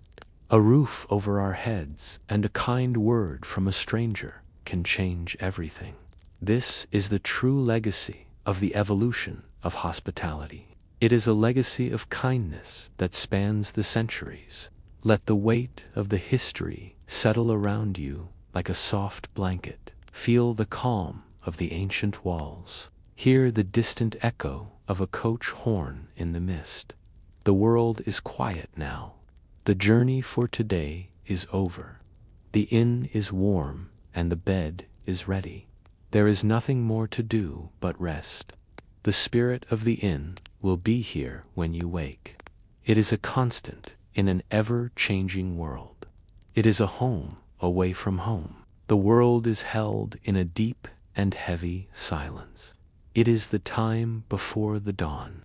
A roof over our heads and a kind word from a stranger can change everything. This is the true legacy of the evolution of hospitality. It is a legacy of kindness that spans the centuries. Let the weight of the history settle around you like a soft blanket. Feel the calm of the ancient walls. Hear the distant echo of a coach horn in the mist. The world is quiet now. The journey for today is over. The inn is warm and the bed is ready. There is nothing more to do but rest. The spirit of the inn will be here when you wake. It is a constant in an ever-changing world. It is a home away from home. The world is held in a deep and heavy silence. It is the time before the dawn.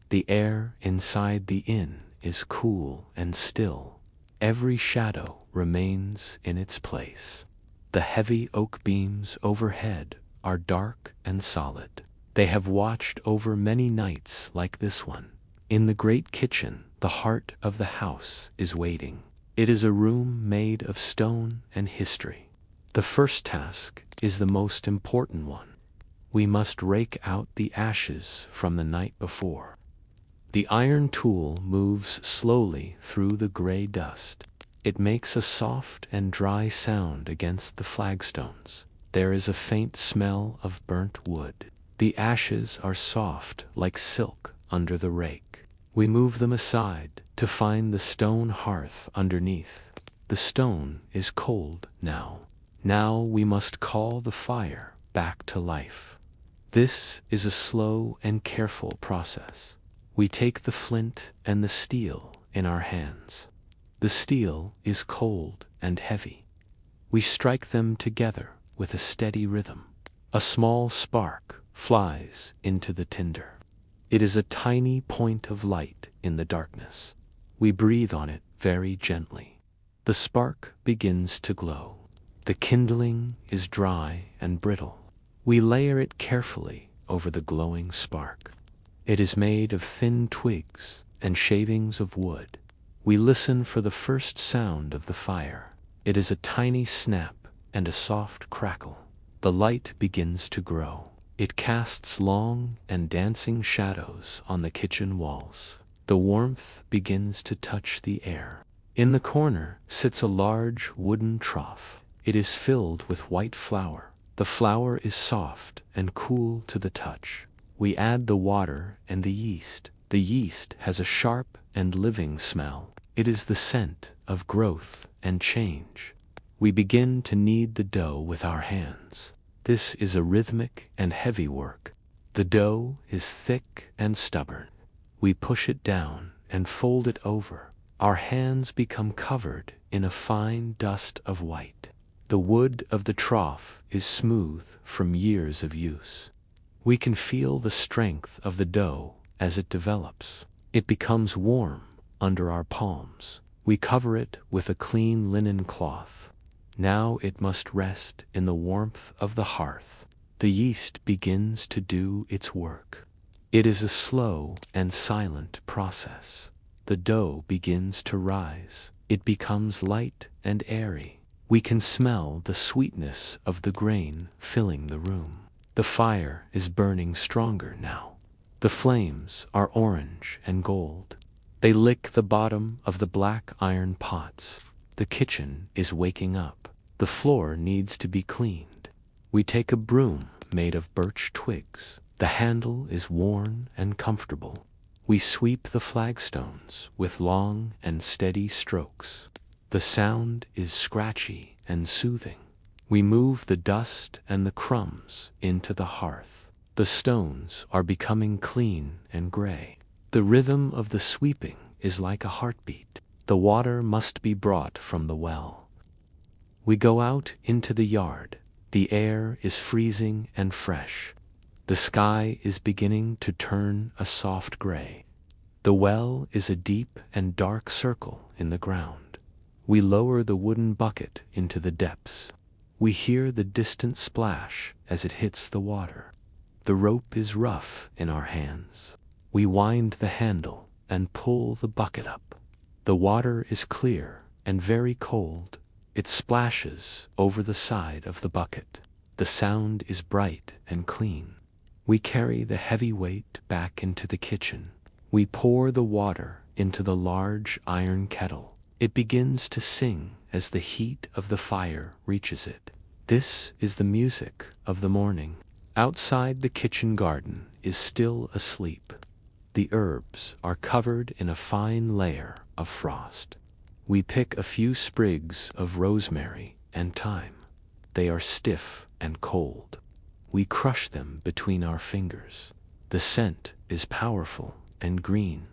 The air inside the inn is cool and still. Every shadow remains in its place. The heavy oak beams overhead are dark and solid. They have watched over many nights like this one. In the great kitchen, the heart of the house is waiting. It is a room made of stone and history. The first task is the most important one. We must rake out the ashes from the night before. The iron tool moves slowly through the gray dust. It makes a soft and dry sound against the flagstones. There is a faint smell of burnt wood. The ashes are soft like silk under the rake. We move them aside to find the stone hearth underneath. The stone is cold now. Now we must call the fire back to life. This is a slow and careful process. We take the flint and the steel in our hands. The steel is cold and heavy. We strike them together with a steady rhythm. A small spark flies into the tinder. It is a tiny point of light in the darkness. We breathe on it very gently. The spark begins to glow. The kindling is dry and brittle. We layer it carefully over the glowing spark. It is made of thin twigs and shavings of wood. We listen for the first sound of the fire. It is a tiny snap and a soft crackle. The light begins to grow. It casts long and dancing shadows on the kitchen walls. The warmth begins to touch the air. In the corner sits a large wooden trough. It is filled with white flour. The flour is soft and cool to the touch. We add the water and the yeast. The yeast has a sharp and living smell. It is the scent of growth and change. We begin to knead the dough with our hands. This is a rhythmic and heavy work. The dough is thick and stubborn. We push it down and fold it over. Our hands become covered in a fine dust of white. The wood of the trough is smooth from years of use. We can feel the strength of the dough as it develops. It becomes warm under our palms. We cover it with a clean linen cloth. Now it must rest in the warmth of the hearth. The yeast begins to do its work. It is a slow and silent process. The dough begins to rise. It becomes light and airy. We can smell the sweetness of the grain filling the room. The fire is burning stronger now. The flames are orange and gold. They lick the bottom of the black iron pots. The kitchen is waking up. The floor needs to be cleaned. We take a broom made of birch twigs. The handle is worn and comfortable. We sweep the flagstones with long and steady strokes. The sound is scratchy and soothing. We move the dust and the crumbs into the hearth. The stones are becoming clean and gray. The rhythm of the sweeping is like a heartbeat. The water must be brought from the well. We go out into the yard. The air is freezing and fresh. The sky is beginning to turn a soft gray. The well is a deep and dark circle in the ground. We lower the wooden bucket into the depths. We hear the distant splash as it hits the water. The rope is rough in our hands. We wind the handle and pull the bucket up. The water is clear and very cold. It splashes over the side of the bucket. The sound is bright and clean. We carry the heavy weight back into the kitchen. We pour the water into the large iron kettle. It begins to sing as the heat of the fire reaches it. This is the music of the morning. Outside, the kitchen garden is still asleep. The herbs are covered in a fine layer of frost. We pick a few sprigs of rosemary and thyme. They are stiff and cold. We crush them between our fingers. The scent is powerful and green.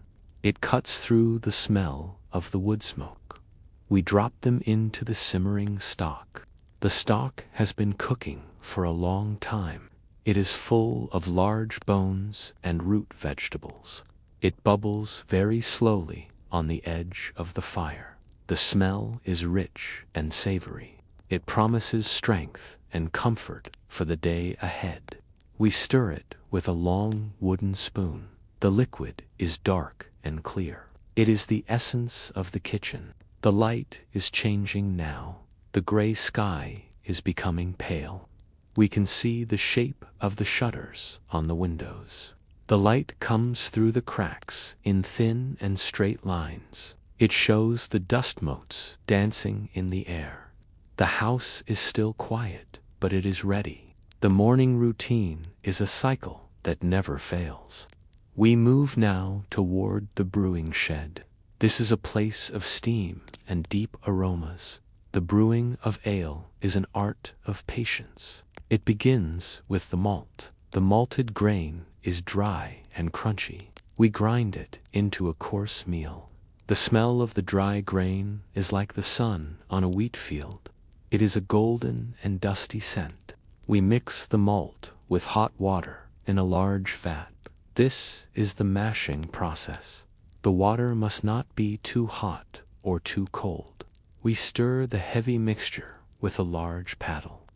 It cuts through the smell of the wood smoke. We drop them into the simmering stock. The stock has been cooking for a long time. It is full of large bones and root vegetables. It bubbles very slowly on the edge of the fire. The smell is rich and savory. It promises strength and comfort for the day ahead. We stir it with a long wooden spoon. The liquid is dark and clear. It is the essence of the kitchen. The light is changing now. The gray sky is becoming pale. We can see the shape of the shutters on the windows. The light comes through the cracks in thin and straight lines. It shows the dust motes dancing in the air. The house is still quiet, but it is ready. The morning routine is a cycle that never fails. We move now toward the brewing shed. This is a place of steam and deep aromas. The brewing of ale is an art of patience. It begins with the malt. The malted grain is dry and crunchy. We grind it into a coarse meal. The smell of the dry grain is like the sun on a wheat field. It is a golden and dusty scent. We mix the malt with hot water in a large vat. This is the mashing process. The water must not be too hot or too cold. We stir the heavy mixture with a large paddle.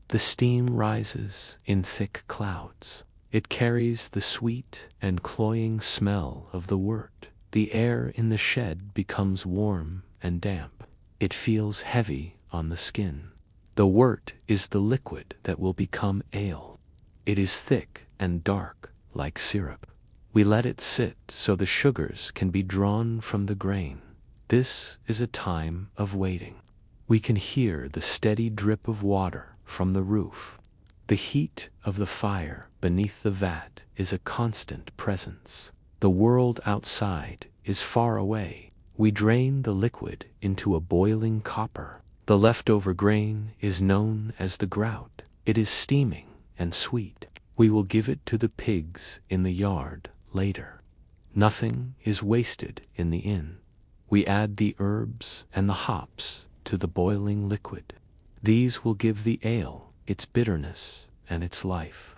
The steam rises in thick clouds. It carries the sweet and cloying smell of the wort. The air in the shed becomes warm and damp. It feels heavy on the skin. The wort is the liquid that will become ale. It is thick and dark, like syrup. We let it sit so the sugars can be drawn from the grain. This is a time of waiting. We can hear the steady drip of water from the roof. The heat of the fire beneath the vat is a constant presence. The world outside is far away. We drain the liquid into a boiling copper. The leftover grain is known as the grout. It is steaming and sweet. We will give it to the pigs in the yard later. Nothing is wasted in the inn. We add the herbs and the hops to the boiling liquid. These will give the ale its bitterness and its life.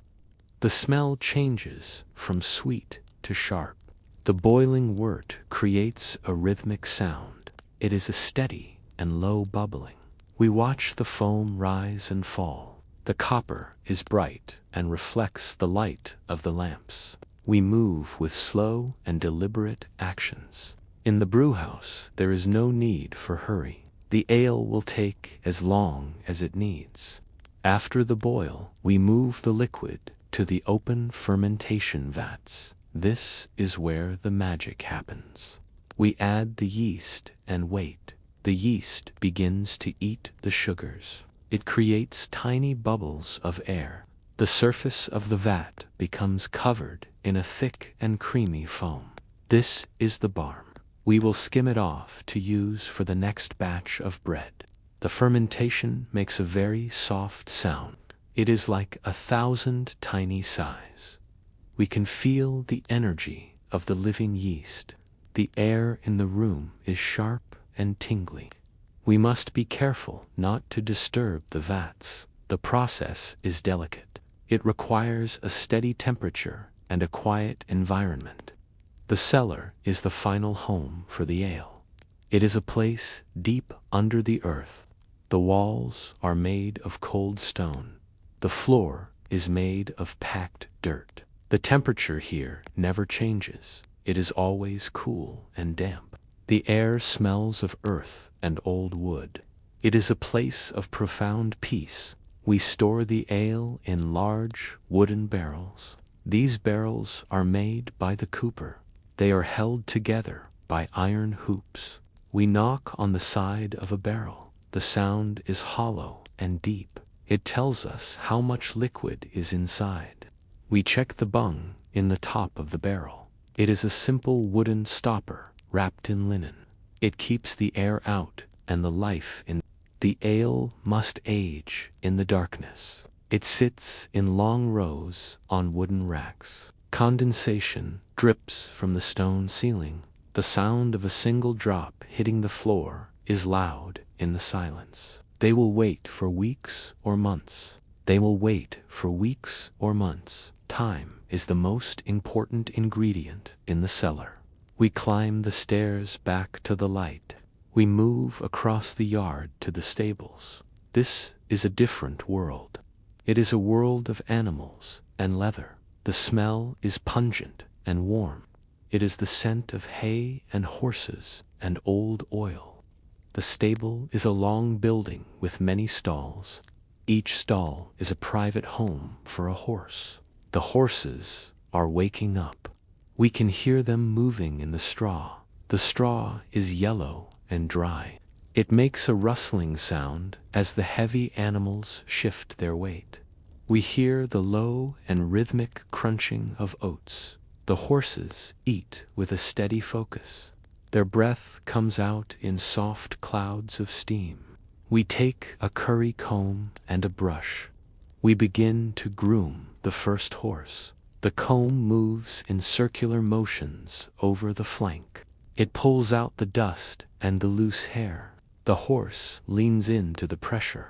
The smell changes from sweet to sharp. The boiling wort creates a rhythmic sound. It is a steady and low bubbling. We watch the foam rise and fall. The copper is bright and reflects the light of the lamps. We move with slow and deliberate actions. In the brewhouse, there is no need for hurry. The ale will take as long as it needs. After the boil, we move the liquid to the open fermentation vats. This is where the magic happens. We add the yeast and wait. The yeast begins to eat the sugars. It creates tiny bubbles of air. The surface of the vat becomes covered in a thick and creamy foam. This is the barm. We will skim it off to use for the next batch of bread. The fermentation makes a very soft sound. It is like 1,000 tiny sighs. We can feel the energy of the living yeast. The air in the room is sharp and tingly. We must be careful not to disturb the vats. The process is delicate. It requires a steady temperature and a quiet environment. The cellar is the final home for the ale. It is a place deep under the earth. The walls are made of cold stone. The floor is made of packed dirt. The temperature here never changes. It is always cool and damp. The air smells of earth and old wood. It is a place of profound peace. We store the ale in large wooden barrels. These barrels are made by the cooper. They are held together by iron hoops. We knock on the side of a barrel. The sound is hollow and deep. It tells us how much liquid is inside. We check the bung in the top of the barrel. It is a simple wooden stopper wrapped in linen. It keeps the air out and the life in. The ale must age in the darkness. It sits in long rows on wooden racks. Condensation drips from the stone ceiling. The sound of a single drop hitting the floor is loud in the silence. They will wait for weeks or months. They will wait for weeks or months. Time is the most important ingredient in the cellar. We climb the stairs back to the light. We move across the yard to the stables. This is a different world. It is a world of animals and leather. The smell is pungent and warm. It is the scent of hay and horses and old oil. The stable is a long building with many stalls. Each stall is a private home for a horse. The horses are waking up. We can hear them moving in the straw. The straw is yellow and dry. It makes a rustling sound as the heavy animals shift their weight. We hear the low and rhythmic crunching of oats. The horses eat with a steady focus. Their breath comes out in soft clouds of steam. We take a curry comb and a brush. We begin to groom the first horse. The comb moves in circular motions over the flank. It pulls out the dust and the loose hair. The horse leans into the pressure.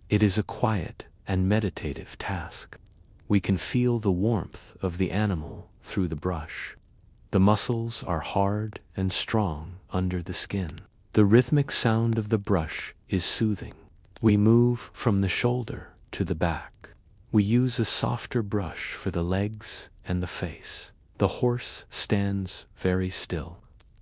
It is a quiet and meditative task. We can feel the warmth of the animal through the brush. The muscles are hard and strong under the skin. The rhythmic sound of the brush is soothing. We move from the shoulder to the back. We use a softer brush for the legs and the face. The horse stands very still.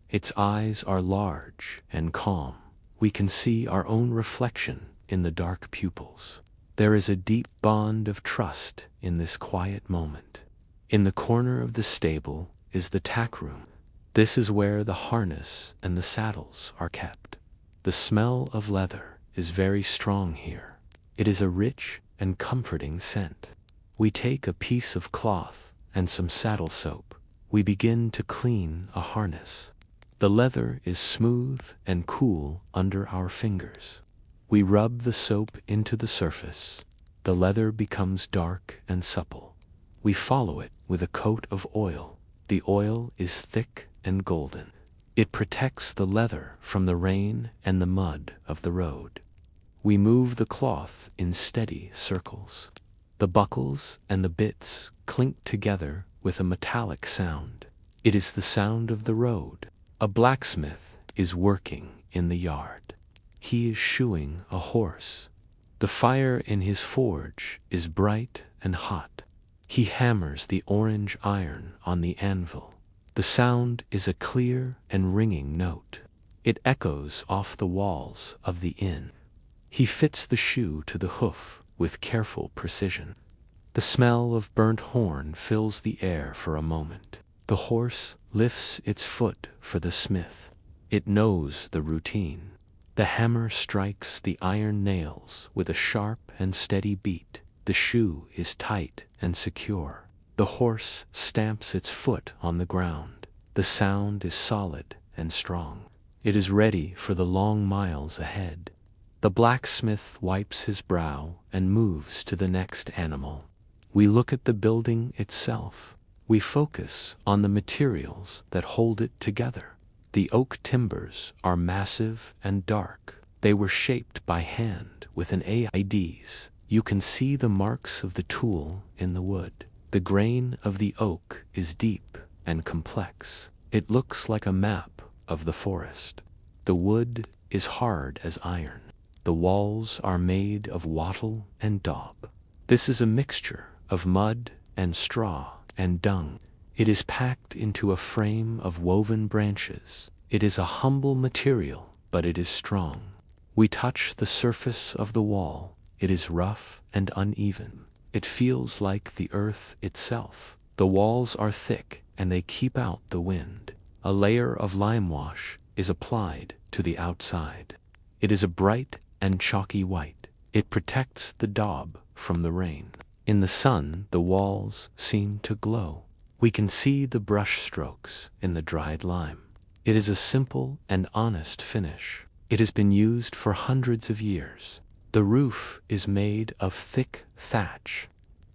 Its eyes are large and calm. We can see our own reflection in the dark pupils. There is a deep bond of trust in this quiet moment. In the corner of the stable is the tack room. This is where the harness and the saddles are kept. The smell of leather is very strong here. It is a rich and comforting scent. We take a piece of cloth and some saddle soap. We begin to clean a harness. The leather is smooth and cool under our fingers. We rub the soap into the surface. The leather becomes dark and supple. We follow it with a coat of oil. The oil is thick and golden. It protects the leather from the rain and the mud of the road. We move the cloth in steady circles. The buckles and the bits clink together with a metallic sound. It is the sound of the road. A blacksmith is working in the yard. He is shoeing a horse. The fire in his forge is bright and hot. He hammers the orange iron on the anvil. The sound is a clear and ringing note. It echoes off the walls of the inn. He fits the shoe to the hoof with careful precision. The smell of burnt horn fills the air for a moment. The horse lifts its foot for the smith. It knows the routine. The hammer strikes the iron nails with a sharp and steady beat. The shoe is tight and secure. The horse stamps its foot on the ground. The sound is solid and strong. It is ready for the long miles ahead. The blacksmith wipes his brow and moves to the next animal. We look at the building itself. We focus on the materials that hold it together. The oak timbers are massive and dark. They were shaped by hand with an AIDs. You can see the marks of the tool in the wood. The grain of the oak is deep and complex. It looks like a map of the forest. The wood is hard as iron. The walls are made of wattle and daub. This is a mixture of mud and straw and dung. It is packed into a frame of woven branches. It is a humble material, but it is strong. We touch the surface of the wall. It is rough and uneven. It feels like the earth itself. The walls are thick and they keep out the wind. A layer of lime wash is applied to the outside. It is a bright and chalky white. It protects the daub from the rain. In the sun, the walls seem to glow. We can see the brush strokes in the dried lime. It is a simple and honest finish. It has been used for hundreds of years. The roof is made of thick thatch.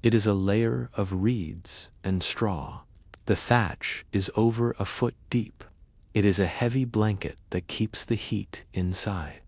It is a layer of reeds and straw. The thatch is over a foot deep. It is a heavy blanket that keeps the heat inside.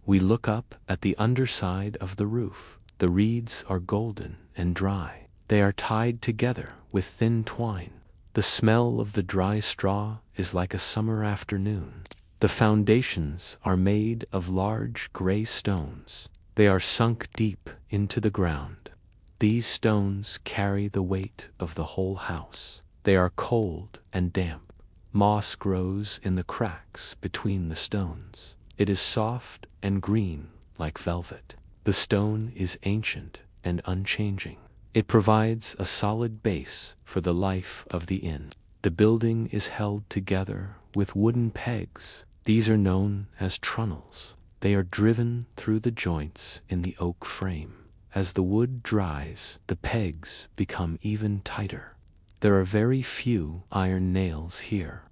We look up at the underside of the roof. The reeds are golden and dry. They are tied together with thin twine. The smell of the dry straw is like a summer afternoon. The foundations are made of large gray stones. They are sunk deep into the ground. These stones carry the weight of the whole house. They are cold and damp. Moss grows in the cracks between the stones. It is soft and green like velvet. The stone is ancient and unchanging. It provides a solid base for the life of the inn. The building is held together with wooden pegs. These are known as trunnels. They are driven through the joints in the oak frame. As the wood dries, the pegs become even tighter. There are very few iron nails here.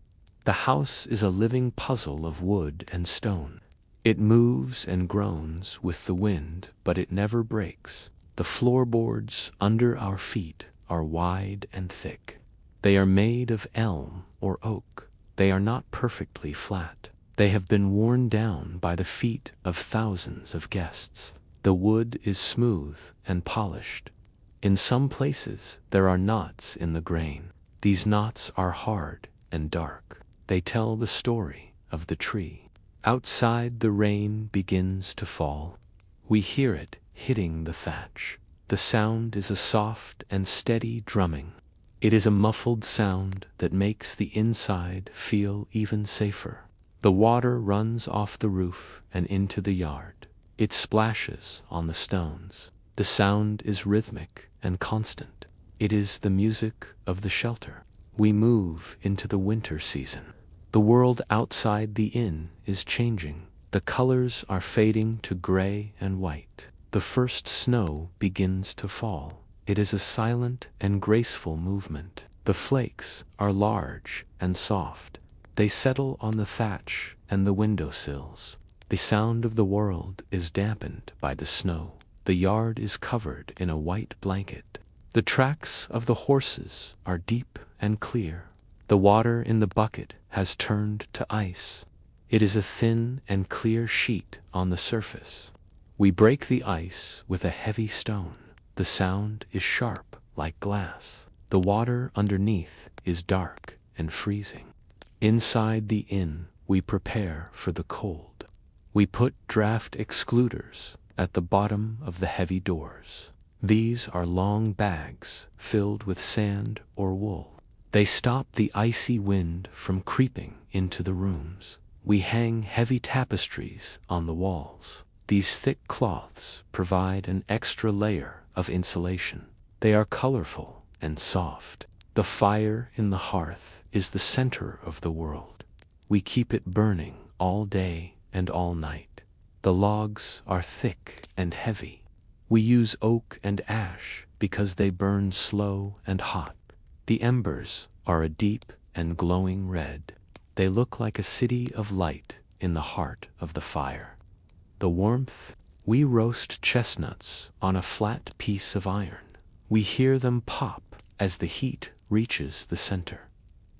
The house is a living puzzle of wood and stone. It moves and groans with the wind, but it never breaks. The floorboards under our feet are wide and thick. They are made of elm or oak. They are not perfectly flat. They have been worn down by the feet of thousands of guests. The wood is smooth and polished. In some places there are knots in the grain. These knots are hard and dark. They tell the story of the tree. Outside, the rain begins to fall. We hear it hitting the thatch. The sound is a soft and steady drumming. It is a muffled sound that makes the inside feel even safer. The water runs off the roof and into the yard. It splashes on the stones. The sound is rhythmic and constant. It is the music of the shelter. We move into the winter season. The world outside the inn is changing. The colors are fading to gray and white. The first snow begins to fall. It is a silent and graceful movement. The flakes are large and soft. They settle on the thatch and the windowsills. The sound of the world is dampened by the snow. The yard is covered in a white blanket. The tracks of the horses are deep and clear. The water in the bucket has turned to ice. It is a thin and clear sheet on the surface. We break the ice with a heavy stone. The sound is sharp like glass. The water underneath is dark and freezing. Inside the inn, we prepare for the cold. We put draft excluders at the bottom of the heavy doors. These are long bags filled with sand or wool. They stop the icy wind from creeping into the rooms. We hang heavy tapestries on the walls. These thick cloths provide an extra layer of insulation. They are colorful and soft. The fire in the hearth is the center of the world. We keep it burning all day and all night. The logs are thick and heavy. We use oak and ash because they burn slow and hot. The embers are a deep and glowing red. They look like a city of light in the heart of the fire. The warmth, we roast chestnuts on a flat piece of iron. We hear them pop as the heat reaches the center.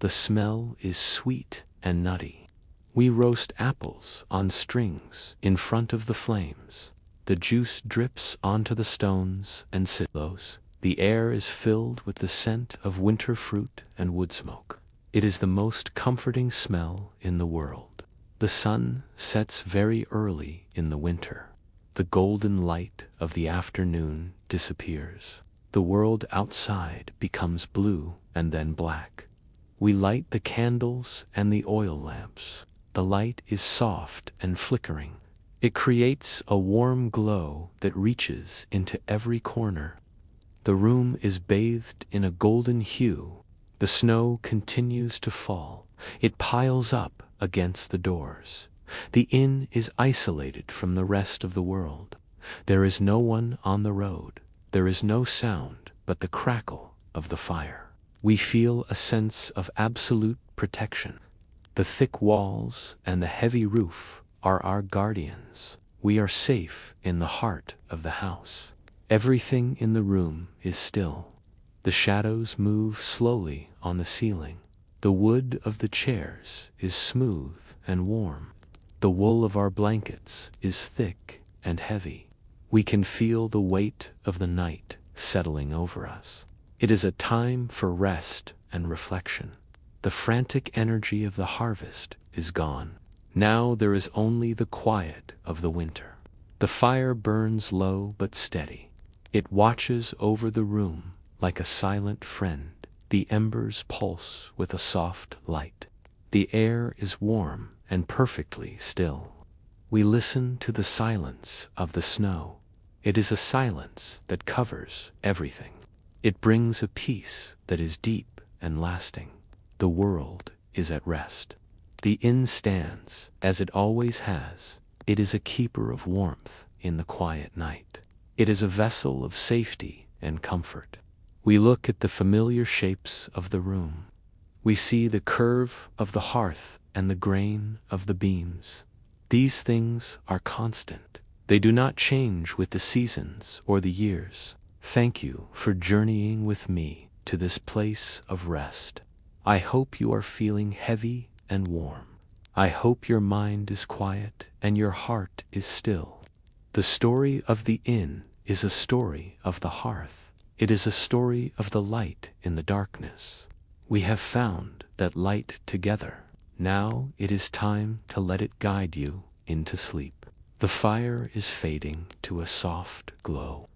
The smell is sweet and nutty. We roast apples on strings in front of the flames. The juice drips onto the stones and silos. The air is filled with the scent of winter fruit and wood smoke. It is the most comforting smell in the world. The sun sets very early in the winter. The golden light of the afternoon disappears. The world outside becomes blue and then black. We light the candles and the oil lamps. The light is soft and flickering. It creates a warm glow that reaches into every corner. The room is bathed in a golden hue. The snow continues to fall. It piles up against the doors. The inn is isolated from the rest of the world. There is no one on the road. There is no sound but the crackle of the fire. We feel a sense of absolute protection. The thick walls and the heavy roof are our guardians. We are safe in the heart of the house. Everything in the room is still. The shadows move slowly on the ceiling. The wood of the chairs is smooth and warm. The wool of our blankets is thick and heavy. We can feel the weight of the night settling over us. It is a time for rest and reflection. The frantic energy of the harvest is gone. Now there is only the quiet of the winter. The fire burns low but steady. It watches over the room like a silent friend. The embers pulse with a soft light. The air is warm and perfectly still. We listen to the silence of the snow. It is a silence that covers everything. It brings a peace that is deep and lasting. The world is at rest. The inn stands, as it always has. It is a keeper of warmth in the quiet night. It is a vessel of safety and comfort. We look at the familiar shapes of the room. We see the curve of the hearth and the grain of the beams. These things are constant. They do not change with the seasons or the years. Thank you for journeying with me to this place of rest. I hope you are feeling heavy and warm. I hope your mind is quiet and your heart is still. The story of the inn is a story of the hearth. It is a story of the light in the darkness. We have found that light together. Now it is time to let it guide you into sleep. The fire is fading to a soft glow.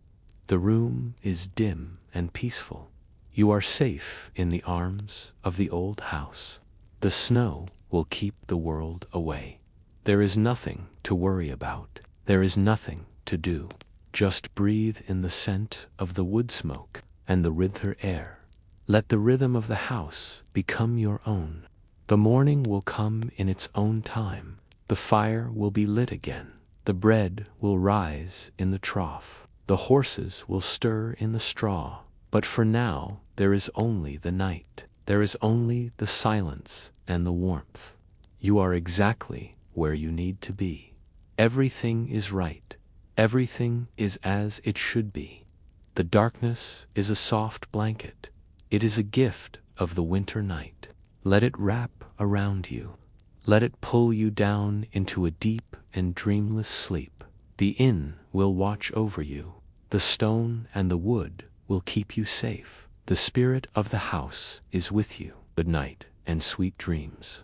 The room is dim and peaceful. You are safe in the arms of the old house. The snow will keep the world away. There is nothing to worry about. There is nothing to do. Just breathe in the scent of the wood smoke and the winter air. Let the rhythm of the house become your own. The morning will come in its own time. The fire will be lit again. The bread will rise in the trough. The horses will stir in the straw. But for now, there is only the night. There is only the silence and the warmth. You are exactly where you need to be. Everything is right. Everything is as it should be. The darkness is a soft blanket. It is a gift of the winter night. Let it wrap around you. Let it pull you down into a deep and dreamless sleep. The inn will watch over you. The stone and the wood will keep you safe. The spirit of the house is with you. Good night and sweet dreams.